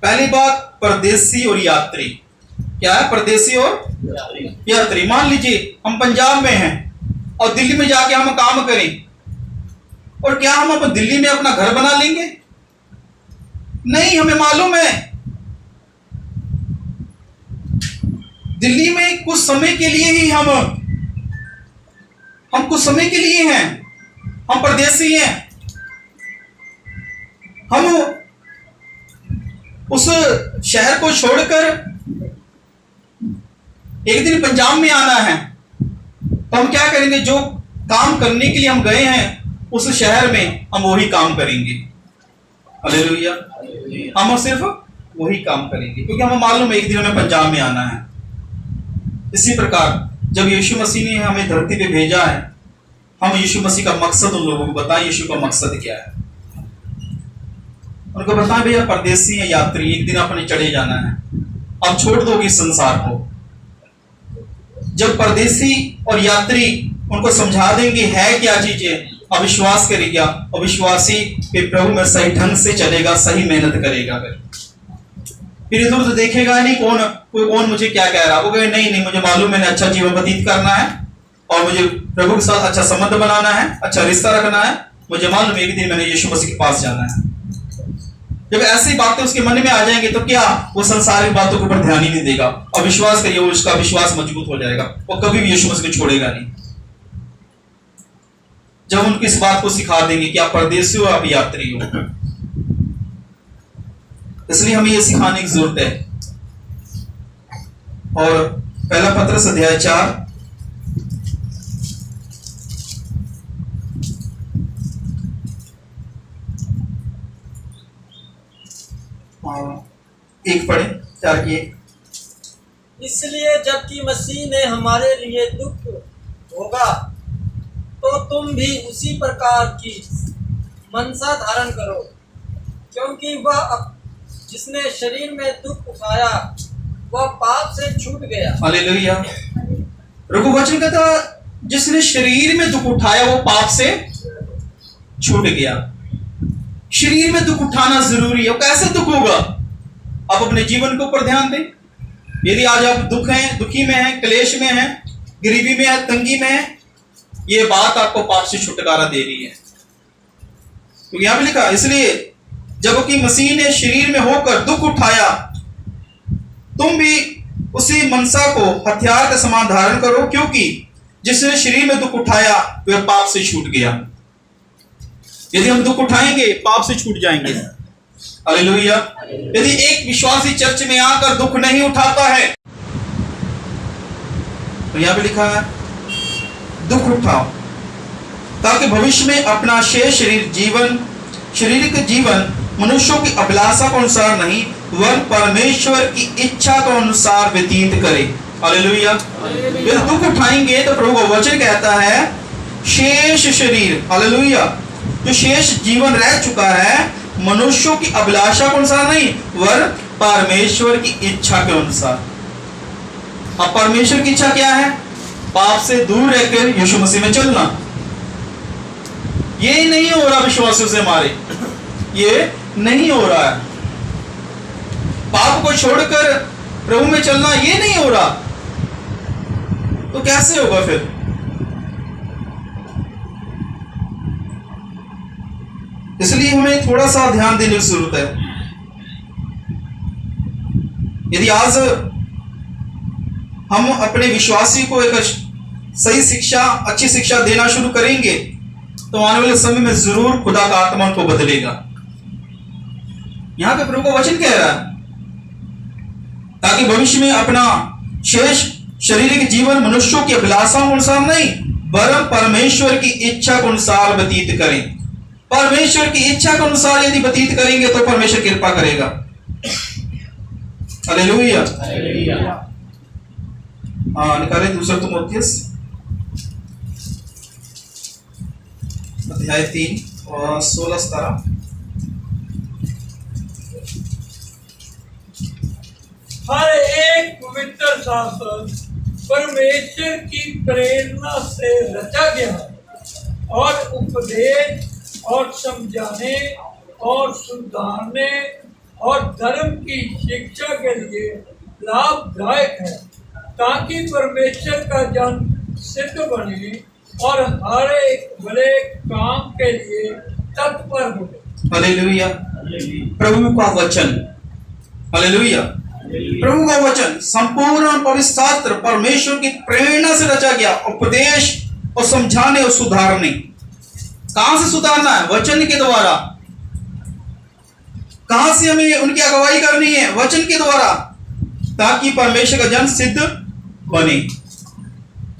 पहली बात, परदेसी और यात्री। क्या है? परदेसी और यात्री। मान लीजिए हम पंजाब में हैं और दिल्ली में जाके हम काम करें, और क्या हम अब दिल्ली में अपना घर बना लेंगे? नहीं, हमें मालूम है दिल्ली में कुछ समय के लिए ही हम कुछ समय के लिए हैं, हम परदेसी हैं। हम उस शहर को छोड़कर एक दिन पंजाब में आना है, तो हम क्या करेंगे? जो काम करने के लिए हम गए हैं उस शहर में, हम वही काम करेंगे। हालेलुया। हम सिर्फ वही काम करेंगे क्योंकि हमें मालूम है एक दिन हमें पंजाब में आना है। इसी प्रकार जब यीशु मसीह ने हमें धरती पे भेजा है, हम यीशु मसीह का मकसद उन लोगों को बताएं। यीशु का मकसद क्या है उनको बताएं। भैया परदेसी है, यात्री, एक दिन आपने चढ़े जाना है, अब छोड़ दोगे इस संसार को। जब परदेसी और यात्री उनको समझा देंगे है क्या चीजें, अविश्वास करेगा, अविश्वासी फिर प्रभु में सही ढंग से चलेगा, सही मेहनत करेगा। फिर इधर उधर देखेगा नहीं कौन मुझे क्या कह रहा है। वो कहे नहीं मुझे मालूम, मैंने अच्छा जीवन व्यतीत करना है और मुझे प्रभु के साथ अच्छा संबंध बनाना है, अच्छा रिश्ता रखना है। मुझे मालूम एक दिन मैंने यीशु मसीह के पास जाना है। जब ऐसी बातें उसके मन में आ जाएंगे तो क्या वो संसारिक बातों के ऊपर ध्यान ही नहीं देगा और विश्वास करिए उसका विश्वास मजबूत हो जाएगा, वो कभी भी यीशु मसीह को छोड़ेगा नहीं। जब उनको इस बात को सिखा देंगे कि आप परदेसी हो, आप यात्री हो, इसलिए हमें यह सिखाने की जरूरत है। और पहला पत्रस अध्याय 4 एक पढ़े 4 की 1। इसलिए जबकि मसीह ने हमारे लिए दुख भोगा तो तुम भी उसी प्रकार की मनसा धारण करो, क्योंकि वह जिसने शरीर में दुख उठाया वह पाप से छूट गया। हालेलुया। प्रभु वचन कहता जिसने शरीर में दुख उठाया वो पाप से छूट गया। शरीर में दुख उठाना जरूरी है। वो कैसे दुख होगा? आप अपने जीवन के ऊपर ध्यान दें। यदि आज आप दुखी में हैं, क्लेश में हैं, गरीबी में है, तंगी में है, ये बात आपको पाप से छुटकारा दे रही है। तो यहां पे लिखा इसलिए जबकि मसीह ने शरीर में होकर दुख उठाया तुम भी उसी मनसा को हथियार का समान धारण करो, क्योंकि जिसने शरीर में दुख उठाया वह पाप से छूट गया। यदि हम दुख उठाएंगे पाप से छूट जाएंगे। हालेलुया। यदि एक विश्वासी चर्च में आकर दुख नहीं उठाता है तो यहां पे लिखा है दुख उठाओ ताकि भविष्य में अपना शेष शारीरिक जीवन मनुष्यों की अभिलाषा के अनुसार नहीं वरन परमेश्वर की इच्छा के अनुसार व्यतीत करे। हालेलुया। यदि दुख उठाएंगे तो प्रभु का वचन कहता है शेष शरीर, हालेलुया, जो शेष जीवन रह चुका है मनुष्यों की अभिलाषा के अनुसार नहीं वरन परमेश्वर की इच्छा के अनुसार। अब परमेश्वर की इच्छा क्या है? पाप से दूर रहकर यीशु मसीह में चलना। ये नहीं हो रहा विश्वासियों से हमारे, ये नहीं हो रहा है। पाप को छोड़कर प्रभु में चलना ये नहीं हो रहा, तो कैसे होगा फिर? इसलिए हमें थोड़ा सा ध्यान देने की जरूरत है। यदि आज हम अपने विश्वासी को एक सही शिक्षा, अच्छी शिक्षा देना शुरू करेंगे तो आने वाले समय में जरूर खुदा का आत्मा उनको बदलेगा। यहां पे प्रभु का वचन कह रहा है ताकि भविष्य में अपना शेष शारीरिक जीवन मनुष्यों की अभिलाषा के अनुसार नहीं वरन परमेश्वर की इच्छा के अनुसार व्यतीत करें। परमेश्वर की इच्छा के अनुसार यदि व्यतीत करेंगे तो परमेश्वर कृपा करेगा। हालेलुया। निकाले 2 तिमोथियुस अध्याय 3 और 16-17। हर एक पवित्र शासन परमेश्वर की प्रेरणा से रचा गया और उपदेश और समझाने और सुधारने और धर्म की शिक्षा के लिए लाभदायक है, ताकि परमेश्वर का जन सिद्ध बने और हर एक भले काम के लिए तत्पर हो। हालेलुया। प्रभु का वचन, हालेलुया, प्रभु का वचन संपूर्ण पवित्र शास्त्र परमेश्वर की प्रेरणा से रचा गया, उपदेश और समझाने और सुधारने। कहां से सुधारना है? वचन के द्वारा। कहां से हमें उनकी अगुवाई करनी है? वचन के द्वारा, ताकि परमेश्वर का जन सिद्ध बने।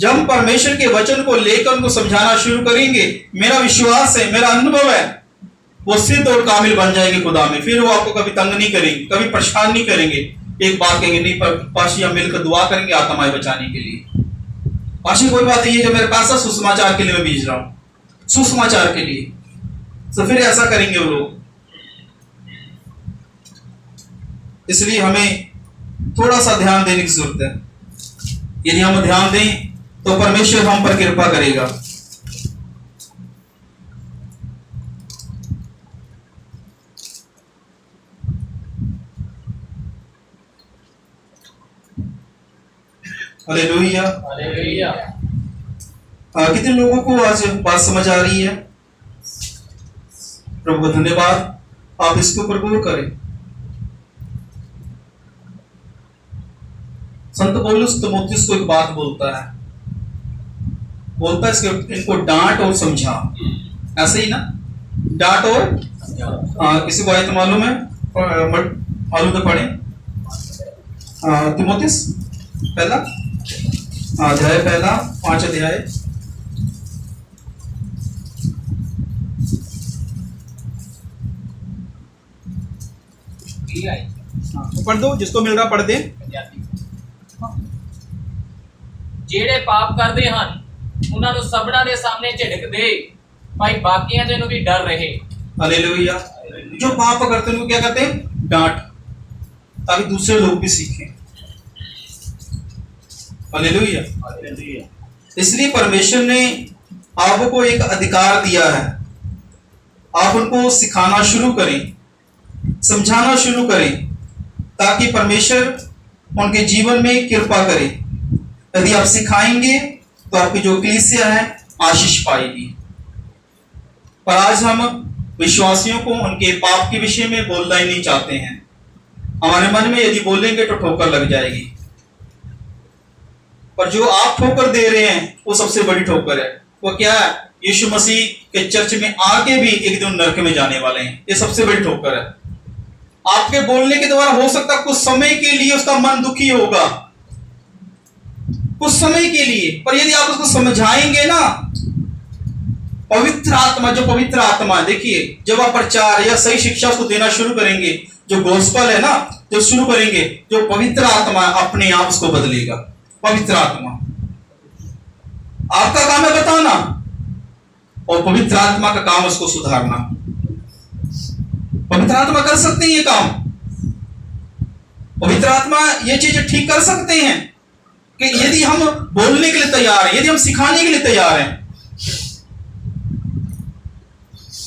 जब हम परमेश्वर के वचन को लेकर उनको समझाना शुरू करेंगे, मेरा विश्वास है, मेरा अनुभव है, वो सिद्ध और कामिल बन जाएंगे खुदा में। फिर वो आपको कभी तंग नहीं करेंगे, कभी परेशान नहीं करेंगे। एक बात कहेंगे, नहीं पर पाशी हम मिलकर दुआ करेंगे आत्माएं बचाने के लिए। पाशी कोई बात नहीं है, जो मेरे पास है सुसमाचार के लिए मैं भेज रहा हूं, सुसमाचार के लिए। तो फिर ऐसा करेंगे वो लोग। इसलिए हमें थोड़ा सा ध्यान देने की जरूरत है। यदि हम ध्यान दें तो परमेश्वर हम पर कृपा करेगा। हालेलुया। हालेलुया। कितने लोगों को आज बात समझ आ रही है? प्रभु धन्यवाद। आप इसके ऊपर गौर करें। संत पौलुस तीमुथियुस को एक बात बोलता है, बोलता है इसके इनको डांट और समझा, ऐसे ही ना, डांट और किसी को आयत मालूम है? मालूम तो पढ़े। तीमुथियुस पहला अध्याय, पहला 5 अध्याय, पढ़ दो, जिसको मिल रहा पढ़ दे। ਜਿਹੜੇ ਪਾਪ ਕਰਦੇ ਹਨ ਉਹਨਾਂ ਨੂੰ ਸਭਨਾਂ ਦੇ ਸਾਹਮਣੇ ਝਿੜਕ ਦੇ, ਭਾਈ ਬਾਕੀਆਂ ਦੇ ਨੂੰ ਵੀ ਡਰ ਰਹੇ। हालेलुया। जो पाप करते हैं उनको क्या करते हैं? डांट, ताकि दूसरे लोग भी सीखें। हालेलुया। इसलिए परमेश्वर ने आपको एक अधिकार दिया है, आप उनको सिखाना शुरू करें, समझाना शुरू करें, ताकि परमेश्वर उनके जीवन में कृपा करे। यदि आप सिखाएंगे तो आपकी जो कलीसिया है आशीष पाएगी। पर आज हम विश्वासियों को उनके पाप के विषय में बोलना ही नहीं चाहते हैं। हमारे मन में यदि बोलेंगे तो ठोकर लग जाएगी, पर जो आप ठोकर दे रहे हैं वो सबसे बड़ी ठोकर है। वो क्या है? यीशु मसीह के चर्च में आके भी एक दिन नरक में जाने वाले हैं। ये सबसे बड़ी ठोकर है। आपके बोलने के द्वारा हो सकता है कुछ समय के लिए उसका मन दुखी होगा, कुछ समय के लिए, पर यदि आप उसको समझाएंगे ना, पवित्र आत्मा, जो पवित्र आत्मा, देखिए जब आप प्रचार या सही शिक्षा उसको देना शुरू करेंगे, जो गॉस्पेल है ना, जो शुरू करेंगे, जो पवित्र आत्मा अपने आप उसको बदलेगा। पवित्र आत्मा, आपका काम है बताना, और पवित्र आत्मा का काम उसको सुधारना। पवित्र आत्मा कर सकते हैं ये काम। पवित्र आत्मा ये चीजें ठीक कर सकते हैं कि यदि हम बोलने के लिए तैयार हैं, यदि हम सिखाने के लिए तैयार हैं,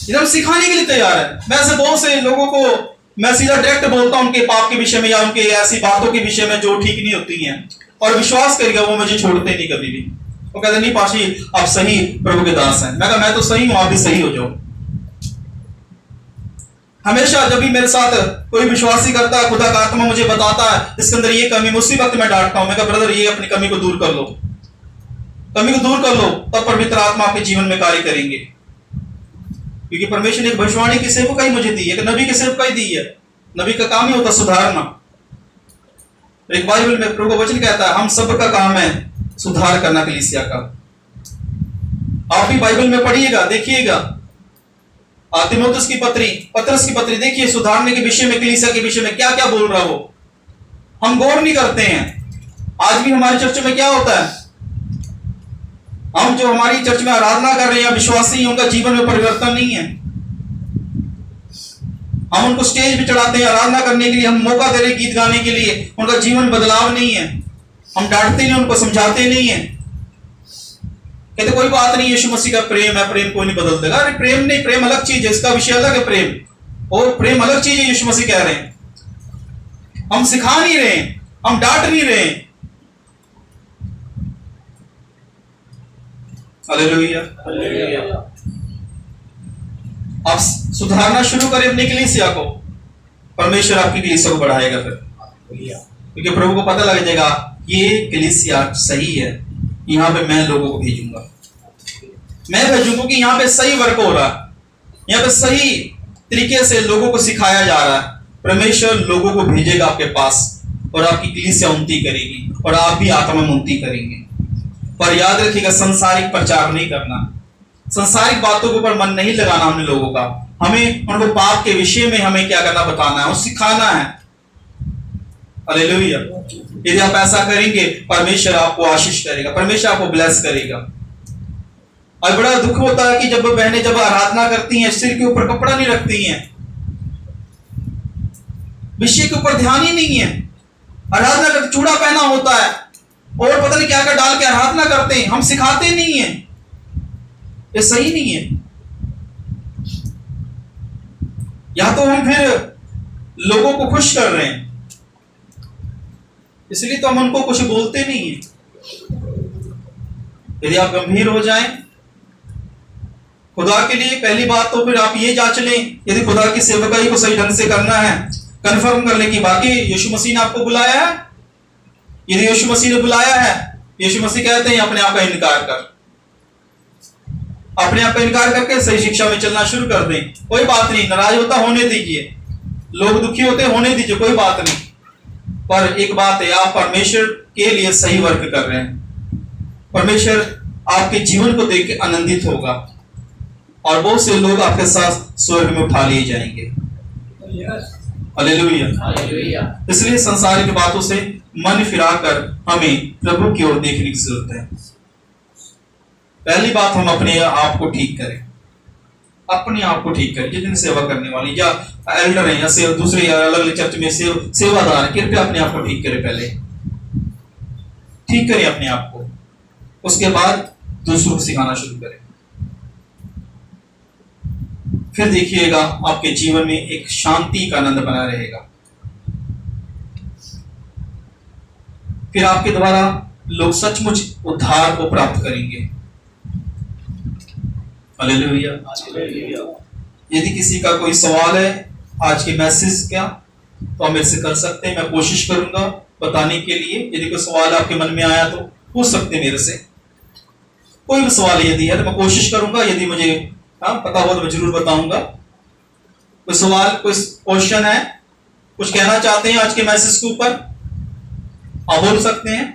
यदि हम सिखाने के लिए तैयार है। मैं ऐसे बहुत से लोगों को मैं सीधा डायरेक्ट बोलता हूं उनके पाप के विषय में या उनके ऐसी बातों के विषय में जो ठीक नहीं होती हैं, और विश्वास करेगा वो मुझे छोड़ते नहीं कभी भी। वो कहते नहीं पाशी आप सही प्रभु के दास हैं। मैं कहा मैं तो सही हूं, आप भी सही हो जाओ। हमेशा जब भी मेरे साथ कोई विश्वासी करता है, खुदा का आत्मा मुझे बताता है इसके अंदर ये कमी, उसी वक्त मैं डांटता हूं। मैं कहा ब्रदर ये अपनी कमी को दूर कर लो, कमी को दूर कर लो, तब पवित्र आत्मा आपके जीवन में कार्य करेंगे। क्योंकि परमेश्वर ने एक भविष्यवाणी की सेवकाई मुझे दी है, एक नबी की सेवकाई दी है। नबी का काम ही होता सुधारना। एक बाइबल में प्रभु का वचन कहता है हम सब का काम है सुधार करना कलीसिया का। आप भी बाइबल में पढ़िएगा, देखिएगा तीमुथियुस की पत्री, पतरस की पत्री, देखिए सुधारने के विषय में, कलीसिया के विषय में क्या क्या बोल रहा हो। हम गौर नहीं करते हैं। आज भी हमारे चर्च में क्या होता है, हम जो हमारी चर्च में आराधना कर रहे हैं, विश्वासी हैं, उनका जीवन में परिवर्तन नहीं है। हम उनको स्टेज पे चढ़ाते हैं आराधना करने के लिए, हम मौका दे रहे हैं गीत गाने के लिए, उनका जीवन बदलाव नहीं है। हम डांटते नहीं, उनको समझाते नहीं है। कहते कोई बात नहीं, यीशु मसीह का प्रेम है, प्रेम कोई नहीं बदल देगा। अरे प्रेम नहीं, प्रेम अलग चीज है, इसका विषय अलग है प्रेम, और प्रेम अलग चीज है। यीशु मसीह कह रहे हैं हम सिखा नहीं रहे, हम डांट नहीं रहे। हालेलुया। आप सुधारना शुरू करें अपनी कलीसिया को, परमेश्वर आपकी कलीसिया को बढ़ाएगा फिर, क्योंकि प्रभु को पता लग जाएगा ये कलीसिया सही है, यहां पे मैं लोगों को भेजूंगा, मैं भेजूंगा कि यहां पे सही वर्क हो रहा है, यहां पे सही तरीके से लोगों को सिखाया जा रहा है। परमेश्वर लोगों को भेजेगा आपके पास और आपकी कलीसिया उन्नति करेगी और आप भी आत्मा में उन्नति करेंगे। पर याद रखिएगा संसारिक प्रचार नहीं करना, संसारिक बातों के ऊपर मन नहीं लगाना हमने लोगों का। हमें उनको पाप के विषय में हमें क्या करना, बताना है और सिखाना है। हालेलुया। यदि आप ऐसा करेंगे परमेश्वर आपको आशीष करेगा, परमेश्वर आपको ब्लेस करेगा। और बड़ा दुख होता है कि जब बहनें जब आराधना करती हैं सिर के ऊपर कपड़ा नहीं रखती हैं, विषय के ऊपर ध्यान ही नहीं है। आराधना करते चूड़ा पहना होता है और पता नहीं क्या क्या डाल के आराधना करते हैं, हम सिखाते नहीं है, ये सही नहीं है। या तो हम फिर लोगों को खुश कर रहे हैं, इसलिए तो हम उनको कुछ बोलते नहीं है। यदि आप गंभीर हो जाएं खुदा के लिए पहली बात तो फिर आप ये जांच लें, यदि खुदा की सेवकाई को सही ढंग से करना है, कंफर्म कर लें कि बाकी यीशु मसीह ने आपको बुलाया है। यदि यीशु मसीह ने बुलाया है, यीशु मसीह कहते हैं अपने आप का इनकार कर, अपने आप का इनकार करके सही शिक्षा में चलना शुरू कर दें। कोई बात नहीं, नाराज होता होने दीजिए, लोग दुखी होते होने दीजिए, कोई बात नहीं। पर एक बात है, आप परमेश्वर के लिए सही वर्क कर रहे हैं। परमेश्वर आपके जीवन को देख के आनंदित होगा और बहुत से लोग आपके साथ स्वर्ग में उठा लिए जाएंगे। हालेलुया। हालेलुया। इसलिए संसारिक बातों से मन फिराकर हमें प्रभु की ओर देखने की जरूरत है। पहली बात, हम अपने आप को ठीक करें, अपने आप को ठीक करें। जितने सेवा करने वाले या एल्डर हैं या दूसरे या अलग अलग चर्च में सेवादार हैं, कृपया अपने आप को ठीक करें। पहले ठीक करें अपने आप को, उसके बाद दूसरों को सिखाना शुरू करें। फिर देखिएगा आपके जीवन में एक शांति का आनंद बना रहेगा। फिर आपके द्वारा लोग सचमुच उद्धार को प्राप्त करेंगे। हालेलुया। यदि किसी का कोई सवाल है आज के मैसेज का, तो आप मेरे से कर सकते हैं। मैं कोशिश करूंगा बताने के लिए। यदि कोई सवाल आपके मन में आया तो पूछ सकते हैं मेरे से। कोई भी सवाल यदि है तो मैं कोशिश करूंगा, यदि मुझे पता हो तो मैं जरूर बताऊंगा। कोई सवाल, कोई क्वेश्चन है, कुछ कहना चाहते हैं आज के मैसेज के ऊपर, आप बोल सकते हैं।